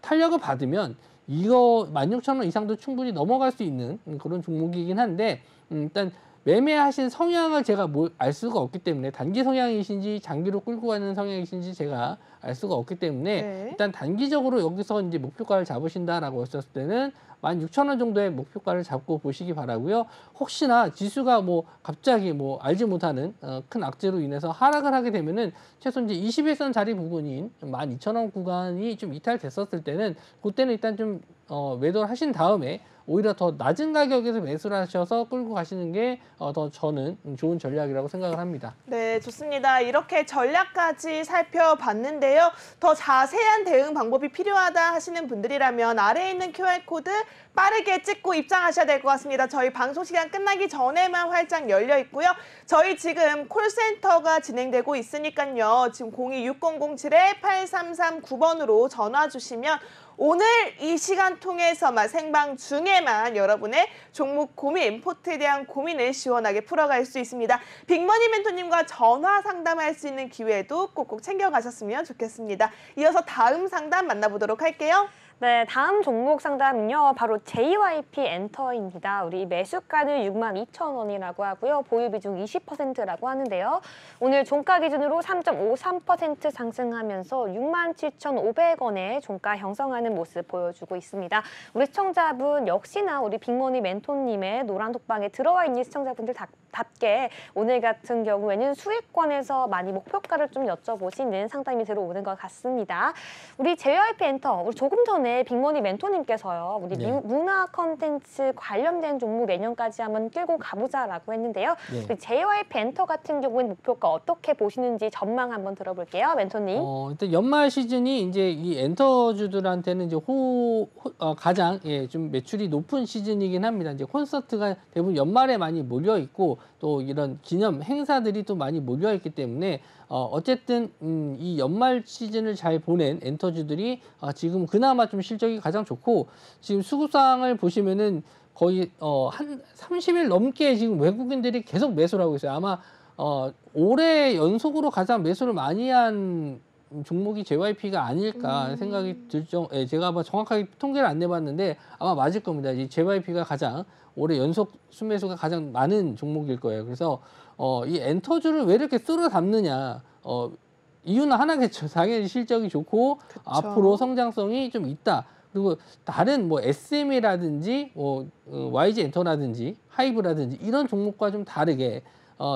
탄력을 받으면 이거 16,000원 이상도 충분히 넘어갈 수 있는 그런 종목이긴 한데 일단 매매하신 성향을 제가 알 수가 없기 때문에 단기 성향이신지 장기로 끌고 가는 성향이신지 제가 알 수가 없기 때문에 네. 일단 단기적으로 여기서 이제 목표가를 잡으신다라고 했었을 때는 16,000원 정도의 목표가를 잡고 보시기 바라고요. 혹시나 지수가 뭐 갑자기 뭐 알지 못하는 큰 악재로 인해서 하락을 하게 되면은 최소 이제 21선 자리 부분인 12,000원 구간이 좀 이탈됐었을 때는 그때는 일단 좀 매도를 하신 다음에 오히려 더 낮은 가격에서 매수를 하셔서 끌고 가시는 게 더 저는 좋은 전략이라고 생각을 합니다. 네, 좋습니다. 이렇게 전략까지 살펴봤는데요. 더 자세한 대응 방법이 필요하다 하시는 분들이라면 아래에 있는 QR코드 빠르게 찍고 입장하셔야 될 것 같습니다. 저희 방송 시간 끝나기 전에만 활짝 열려 있고요. 저희 지금 콜센터가 진행되고 있으니까요. 지금 026007-8339번으로 전화 주시면 오늘 이 시간 통해서만 생방 중에만 여러분의 종목 고민, 포트에 대한 고민을 시원하게 풀어갈 수 있습니다. 빅머니 멘토님과 전화 상담할 수 있는 기회도 꼭꼭 챙겨가셨으면 좋겠습니다. 이어서 다음 상담 만나보도록 할게요. 네, 다음 종목 상담은요. 바로 JYP 엔터입니다. 우리 매수가는 62,000원이라고 하고요. 보유 비중 20%라고 하는데요. 오늘 종가 기준으로 3.53% 상승하면서 67,500원의 종가 형성하는 모습 보여주고 있습니다. 우리 시청자분 역시나 우리 빅머니 멘토님의 노란 톡방에 들어와 있는 시청자분들답게 오늘 같은 경우에는 수익권에서 많이 목표가를 좀 여쭤보시는 상담이 들어오는 것 같습니다. 우리 JYP 엔터, 우리 조금 전에 빅머니 멘토님께서요. 우리 네. 문화 컨텐츠 관련된 종목 내년까지 한번 끌고 가보자라고 했는데요. 네. 우리 JYP 엔터 같은 경우는 목표가 어떻게 보시는지 전망 한번 들어볼게요. 멘토님. 일단 연말 시즌이 이제 이 엔터주들한테는 이제 가장 좀 매출이 높은 시즌이긴 합니다. 이제 콘서트가 대부분 연말에 많이 몰려 있고 또 이런 기념 행사들이 또 많이 몰려 있기 때문에 어쨌든 이 연말 시즌을 잘 보낸 엔터주들이 지금 그나마 좀 실적이 가장 좋고 지금 수급상을 보시면은 거의 한 30일 넘게 지금 외국인들이 계속 매수를 하고 있어요. 아마 올해 연속으로 가장 매수를 많이 한 종목이 JYP가 아닐까 생각이 제가 아마 정확하게 통계를 안 내봤는데 아마 맞을 겁니다. 이 JYP가 가장 올해 연속 순매수가 가장 많은 종목일 거예요. 그래서 이 엔터주를 왜 이렇게 쓸어 담느냐? 이유는 하나겠죠. 당연히 실적이 좋고 그쵸. 앞으로 성장성이 좀 있다. 그리고 다른 뭐 SM이라든지 뭐 YG 엔터라든지 하이브라든지 이런 종목과 좀 다르게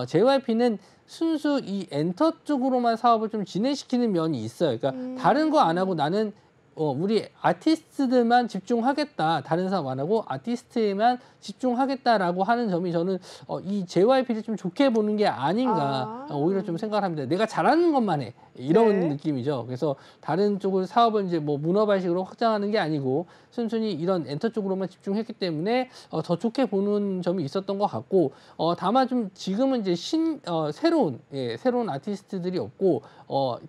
JYP는 순수 이 엔터 쪽으로만 사업을 좀 진행시키는 면이 있어요. 그러니까 다른 거 안 하고 나는 우리 아티스트들만 집중하겠다. 다른 사업 안 하고 아티스트에만 집중하겠다라고 하는 점이 저는 이 JYP를 좀 좋게 보는 게 아닌가 오히려 좀 생각을 합니다. 내가 잘하는 것만 해. 이런 느낌이죠. 그래서 다른 쪽을 사업을 이제 뭐 문어발식으로 확장하는 게 아니고 순순히 이런 엔터 쪽으로만 집중했기 때문에 더 좋게 보는 점이 있었던 것 같고 다만 좀 지금은 이제 새로운 아티스트들이 없고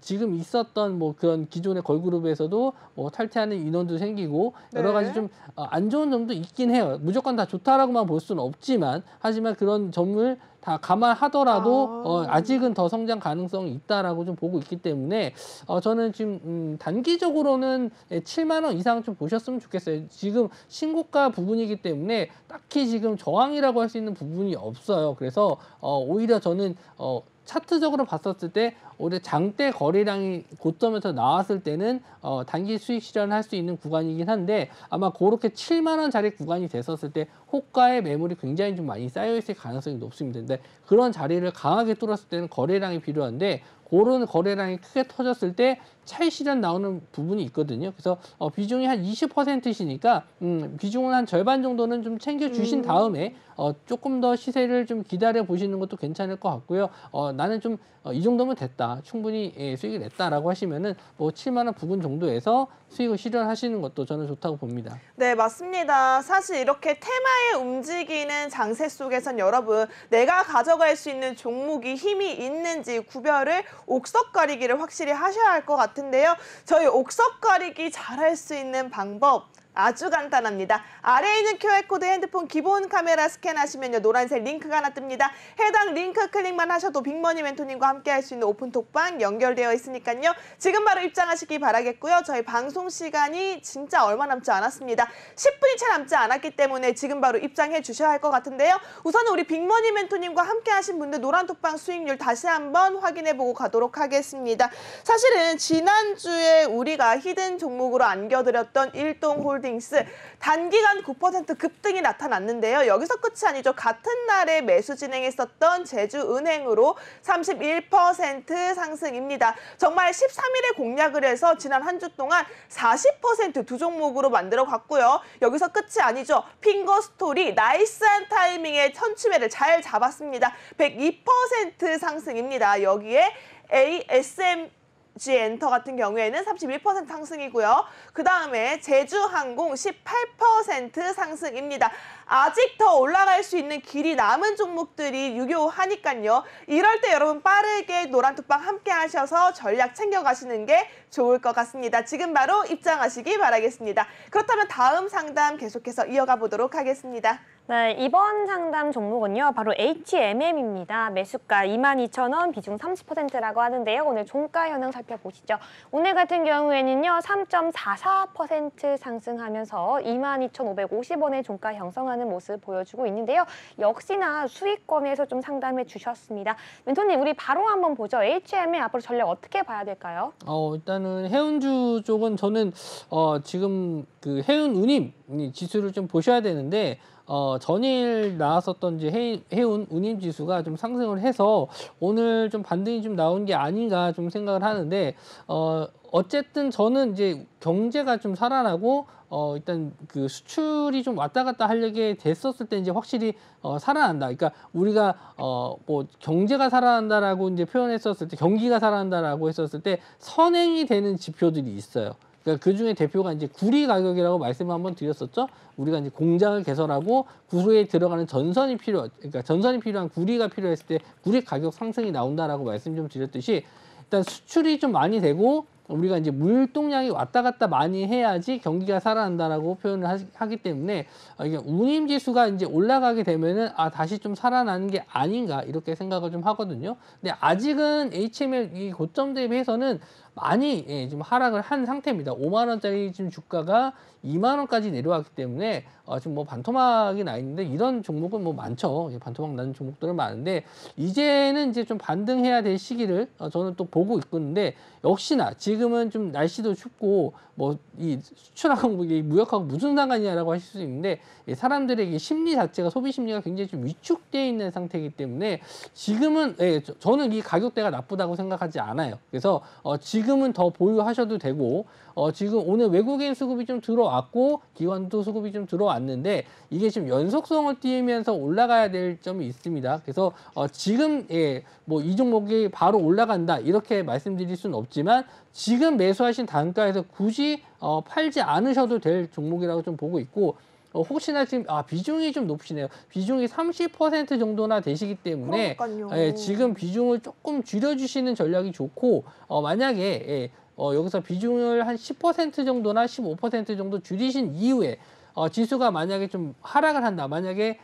지금 있었던 뭐 그런 기존의 걸그룹에서도 뭐 탈퇴하는 인원도 생기고 여러 가지 좀 안 좋은 점도 있긴 해요. 무조건 다 좋다라고만 볼 수는 없지만 하지만 그런 점을 다 감안하더라도 아직은 더 성장 가능성이 있다라고 좀 보고 있기 때문에 저는 지금 단기적으로는 7만 원 이상 좀 보셨으면 좋겠어요. 지금 신고가 부분이기 때문에 딱히 지금 저항이라고 할 수 있는 부분이 없어요. 그래서 오히려 저는 차트적으로 봤었을 때 올해 장대 거래량이 고점에서 나왔을 때는 단기 수익 실현을 할 수 있는 구간이긴 한데 아마 그렇게 7만 원짜리 구간이 됐었을 때 호가의 매물이 굉장히 좀 많이 쌓여 있을 가능성이 높습니다. 근데 그런 자리를 강하게 뚫었을 때는 거래량이 필요한데 그런 거래량이 크게 터졌을 때 차익 실현 나오는 부분이 있거든요. 그래서 비중이 한 20%시니까 비중은 한 절반 정도는 좀 챙겨 주신 다음에 조금 더 시세를 좀 기다려 보시는 것도 괜찮을 것 같고요. 나는 좀 이 정도면 됐다. 충분히 수익을 냈다라고 하시면은 뭐 7만 원 부근 정도에서 수익을 실현하시는 것도 저는 좋다고 봅니다. 네, 맞습니다. 사실 이렇게 테마에 움직이는 장세 속에선 여러분 내가 가져갈 수 있는 종목이 힘이 있는지 구별을 옥석 가리기를 확실히 하셔야 할 것 같은데요. 저희 옥석 가리기 잘할 수 있는 방법 아주 간단합니다. 아래에 있는 QR코드 핸드폰 기본 카메라 스캔하시면요. 노란색 링크가 하나 뜹니다. 해당 링크 클릭만 하셔도 빅머니 멘토님과 함께 할 수 있는 오픈톡방 연결되어 있으니까요. 지금 바로 입장하시기 바라겠고요. 저희 방송 시간이 진짜 얼마 남지 않았습니다. 10분이 채 남지 않았기 때문에 지금 바로 입장해 주셔야 할 것 같은데요. 우선은 우리 빅머니 멘토님과 함께 하신 분들 노란톡방 수익률 다시 한번 확인해보고 가도록 하겠습니다. 사실은 지난주에 우리가 히든 종목으로 안겨드렸던 일동홀딩스 단기간 9% 급등이 나타났는데요. 여기서 끝이 아니죠. 같은 날에 매수 진행했었던 제주은행으로 31% 상승입니다. 정말 13일에 공략을 해서 지난 한 주 동안 40% 두 종목으로 만들어 갔고요. 여기서 끝이 아니죠. 핑거스토리 나이스한 타이밍에 천치매를 잘 잡았습니다. 102% 상승입니다. 여기에 ASM G엔터 같은 경우에는 31% 상승이고요. 그 다음에 제주항공 18% 상승입니다. 아직 더 올라갈 수 있는 길이 남은 종목들이 유효하니까요. 이럴 때 여러분 빠르게 노란톡방 함께 하셔서 전략 챙겨가시는 게 좋을 것 같습니다. 지금 바로 입장하시기 바라겠습니다. 그렇다면 다음 상담 계속해서 이어가 보도록 하겠습니다. 네, 이번 상담 종목은요. 바로 HMM입니다. 매수가 22,000원, 비중 30%라고 하는데요. 오늘 종가 현황 살펴보시죠. 오늘 같은 경우에는요. 3.44% 상승하면서 22,550원의 종가 형성하는 모습 보여주고 있는데요. 역시나 수익권에서 좀 상담해 주셨습니다. 멘토님, 우리 바로 한번 보죠. HMM 앞으로 전략 어떻게 봐야 될까요? 일단은 해운주 쪽은 저는 지금 그 해운 운임 지수를 좀 보셔야 되는데 전일 나왔었던 이제 해운 운임 지수가 좀 상승을 해서 오늘 좀 반등이 좀 나온 게 아닌가 좀 생각을 하는데 어쨌든 저는 이제 경제가 좀 살아나고 일단 그 수출이 좀 왔다 갔다 하려게 됐었을 때 이제 확실히 살아난다. 그러니까 우리가 뭐 경제가 살아난다라고 이제 표현했었을 때 경기가 살아난다라고 했었을 때 선행이 되는 지표들이 있어요. 그러니까 그 중에 대표가 이제 구리 가격이라고 말씀을 한번 드렸었죠. 우리가 이제 공장을 개설하고 구리에 들어가는 그러니까 전선이 필요한 구리가 필요했을 때 구리 가격 상승이 나온다라고 말씀 좀 드렸듯이 일단 수출이 좀 많이 되고 우리가 이제 물동량이 왔다 갔다 많이 해야지 경기가 살아난다라고 표현을 하기 때문에 이게 운임 지수가 이제 올라가게 되면은 다시 좀 살아나는 게 아닌가 이렇게 생각을 좀 하거든요. 근데 아직은 HML 이 고점 대비해서는 많이 좀 하락을 한 상태입니다. 5만 원짜리 지금 주가가 2만 원까지 내려왔기 때문에 지금 뭐 반토막이 나 있는데 이런 종목은 뭐 많죠. 반토막 나는 종목들은 많은데 이제는 이제 좀 반등해야 될 시기를 저는 또 보고 있는데 역시나 지금 지금은 좀 날씨도 춥고 뭐 이 수출하고 이 무역하고 무슨 상관이냐라고 하실 수 있는데 사람들에게 심리 자체가 소비 심리가 굉장히 좀 위축되어 있는 상태이기 때문에 지금은 저는 이 가격대가 나쁘다고 생각하지 않아요. 그래서 지금은 더 보유하셔도 되고 지금 오늘 외국인 수급이 좀 들어왔고 기관도 수급이 좀 들어왔는데 이게 지금 연속성을 띄우면서 올라가야 될 점이 있습니다. 그래서 지금 뭐 이 종목이 바로 올라간다 이렇게 말씀드릴 수는 없지만 지금 매수하신 단가에서 굳이 팔지 않으셔도 될 종목이라고 좀 보고 있고 혹시나 지금 비중이 좀 높으시네요. 비중이 30% 정도나 되시기 때문에 지금 비중을 조금 줄여주시는 전략이 좋고 만약에 여기서 비중을 한 10% 정도나 15% 정도 줄이신 이후에 지수가 만약에 좀 하락을 한다. 만약에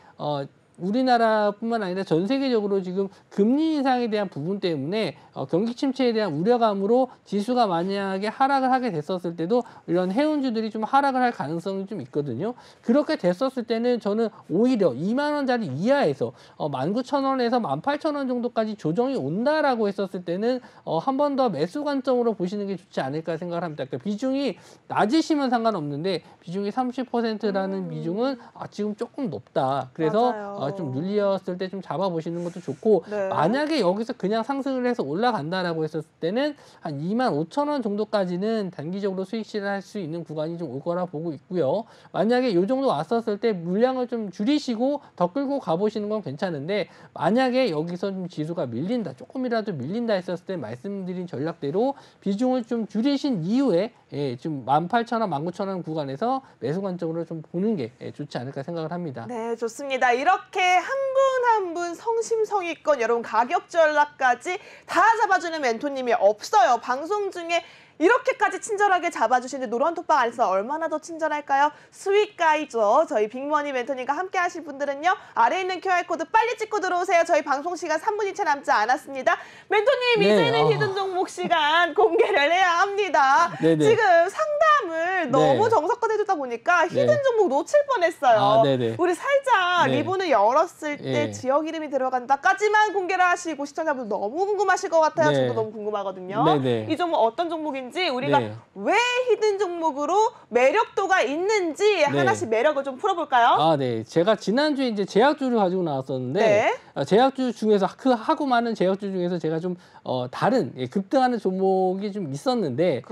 우리나라뿐만 아니라 전 세계적으로 지금 금리 인상에 대한 부분 때문에 경기 침체에 대한 우려감으로 지수가 만약에 하락을 하게 됐었을 때도 이런 해운주들이 좀 하락을 할 가능성이 좀 있거든요. 그렇게 됐었을 때는 저는 오히려 2만 원짜리 이하에서 19,000원에서 18,000원 정도까지 조정이 온다라고 했었을 때는 한 번 더 매수 관점으로 보시는 게 좋지 않을까 생각을 합니다. 그러니까 비중이 낮으시면 상관없는데 비중이 30%라는 비중은 지금 조금 높다. 그래서 좀 눌렸을 때 좀 잡아보시는 것도 좋고 만약에 여기서 그냥 상승을 해서 올라간다라고 했었을 때는 한 25,000원 정도까지는 단기적으로 수익 실현할 수 있는 구간이 좀 올 거라 보고 있고요. 만약에 이 정도 왔었을 때 물량을 좀 줄이시고 더 끌고 가보시는 건 괜찮은데 만약에 여기서 좀 지수가 밀린다, 조금이라도 밀린다 했었을 때 말씀드린 전략대로 비중을 좀 줄이신 이후에 좀 18,000원, 19,000원 구간에서 매수 관점으로 좀 보는 게 좋지 않을까 생각을 합니다. 네, 좋습니다. 이렇게 한 분 한 분 성심성의껏 여러분 가격 전략까지 다 잡아주는 멘토님이 없어요. 방송 중에 이렇게까지 친절하게 잡아주시는데 노란톡방 안에서 얼마나 더 친절할까요? 수익가이죠. 저희 빅머니 멘토님과 함께 하실 분들은요. 아래에 있는 QR코드 빨리 찍고 들어오세요. 저희 방송 시간 3분이 채 남지 않았습니다. 멘토님 이제는 히든 종목 시간 공개를 해야 합니다. 지금 상담을 너무 정석껏 해주다 보니까 히든 종목 놓칠 뻔했어요. 우리 살짝 리본을 열었을 때 지역 이름이 들어간다까지만 공개를 하시고 시청자분들 너무 궁금하실 것 같아요. 저도 너무 궁금하거든요. 이 종목 어떤 종목인지 우리가 왜 히든 종목으로 매력도가 있는지 하나씩 매력을 좀 풀어볼까요? 제가 지난주에 이제 제약주를 가지고 나왔었는데 제약주 중에서 하고 많은 제약주 중에서 제가 좀 다른 급등하는 종목이 좀 있었는데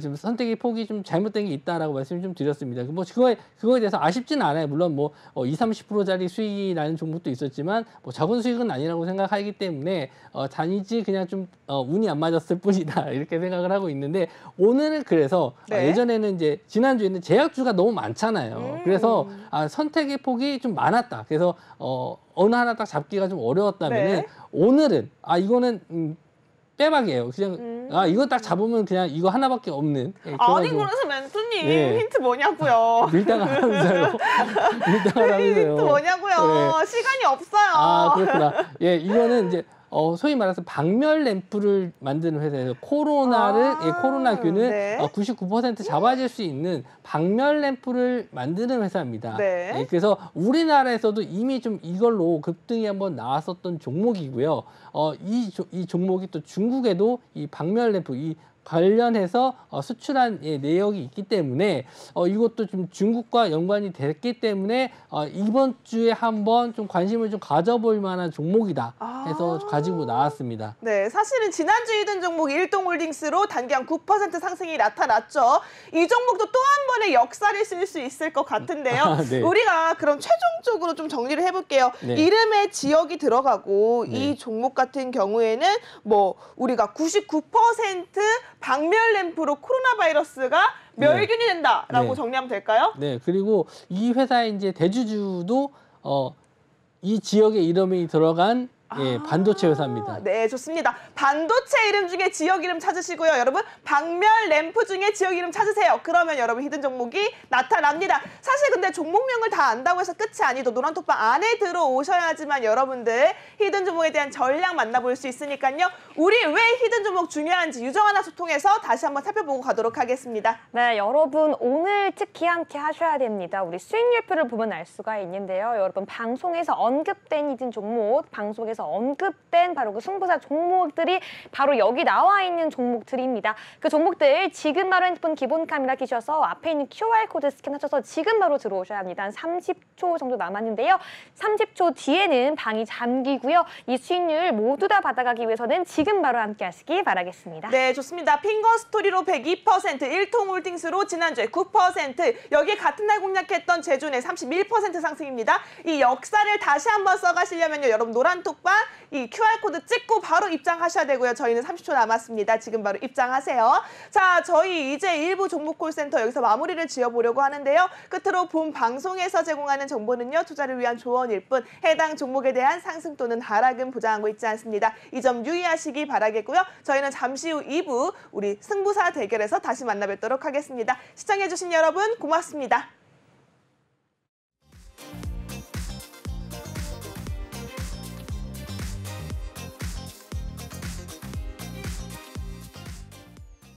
좀 선택의 폭이 좀 잘못된 게 있다라고 말씀을 좀 드렸습니다. 뭐 그거에 대해서 아쉽지는 않아요. 물론 뭐 20-30%짜리 수익이 나는 종목도 있었지만 뭐 적은 수익은 아니라고 생각하기 때문에 단지 그냥 좀 운이 안 맞았을 뿐이다 이렇게 생각을 하고 있는데 오늘은 그래서 예전에는 이제 지난주에는 제약주가 너무 많잖아요. 그래서 선택의 폭이 좀 많았다. 그래서 어느 하나 딱 잡기가 좀 어려웠다면은 오늘은 이거는 빼박이에요. 그냥 이거 딱 잡으면 그냥 이거 하나밖에 없는. 아니 그래서 멘토님 힌트 뭐냐고요? 밀당하면서요. 밀당하면서요. 힌트 뭐냐고요? 시간이 없어요. 그렇구나. 이거는 이제 소위 말해서 박멸 램프를 만드는 회사에서 코로나균을 99% 잡아줄 수 있는 박멸 램프를 만드는 회사입니다. 그래서 우리나라에서도 이미 좀 이걸로 급등이 한번 나왔었던 종목이고요. 이 종목이 또 중국에도 이 박멸 램프, 관련해서 수출한 내역이 있기 때문에 이것도 좀 중국과 연관이 됐기 때문에 이번 주에 한번 좀 관심을 좀 가져볼 만한 종목이다 해서 가지고 나왔습니다. 사실은 지난주 히든 종목 일동홀딩스로 단기간 9% 상승이 나타났죠. 이 종목도 또 한 번의 역사를 쓸 수 있을 것 같은데요. 우리가 그럼 최종적으로 좀 정리를 해볼게요. 이름에 지역이 들어가고 이 종목 같은 경우에는 뭐 우리가 99% 박멸 램프로 코로나 바이러스가 멸균이 된다라고 정리하면 될까요? 그리고 이 회사의 이제 대주주도 이 지역의 이름이 들어간 반도체 회사입니다. 좋습니다. 반도체 이름 중에 지역 이름 찾으시고요. 여러분 박멸 램프 중에 지역 이름 찾으세요. 그러면 여러분 히든 종목이 나타납니다. 사실 근데 종목명을 다 안다고 해서 끝이 아니도 노란톡방 안에 들어오셔야지만 여러분들 히든 종목에 대한 전략 만나볼 수 있으니까요. 우리 왜 히든 종목 중요한지 유정 하나 소통해서 다시 한번 살펴보고 가도록 하겠습니다. 여러분 오늘 특히 함께 하셔야 됩니다. 우리 수익률표를 보면 알 수가 있는데요. 여러분 방송에서 언급된 히든 종목, 방송에서 방송에서 언급된 바로 그 승부사 종목들이 바로 여기 나와 있는 종목들입니다. 그 종목들 지금 바로 핸드폰 기본 카메라 켜셔서 앞에 있는 QR코드 스캔하셔서 지금 바로 들어오셔야 합니다. 한 30초 정도 남았는데요. 30초 뒤에는 방이 잠기고요. 이 수익률 모두 다 받아가기 위해서는 지금 바로 함께 하시기 바라겠습니다. 네, 좋습니다. 핑거스토리로 102%, 일통홀딩스로 지난주에 9%, 여기에 같은 날 공략했던 제준에 31% 상승입니다. 이 역사를 다시 한번 써가시려면요. 여러분 노란 톡방 이 QR코드 찍고 바로 입장하셔야 되고요. 저희는 30초 남았습니다. 지금 바로 입장하세요. 자, 저희 이제 일부 종목 콜센터 여기서 마무리를 지어보려고 하는데요. 끝으로 본 방송에서 제공하는 정보는요. 투자를 위한 조언일 뿐 해당 종목에 대한 상승 또는 하락은 보장하고 있지 않습니다. 이 점 유의하시기 바라겠고요. 저희는 잠시 후 2부 우리 승부사 대결에서 다시 만나뵙도록 하겠습니다. 시청해주신 여러분 고맙습니다.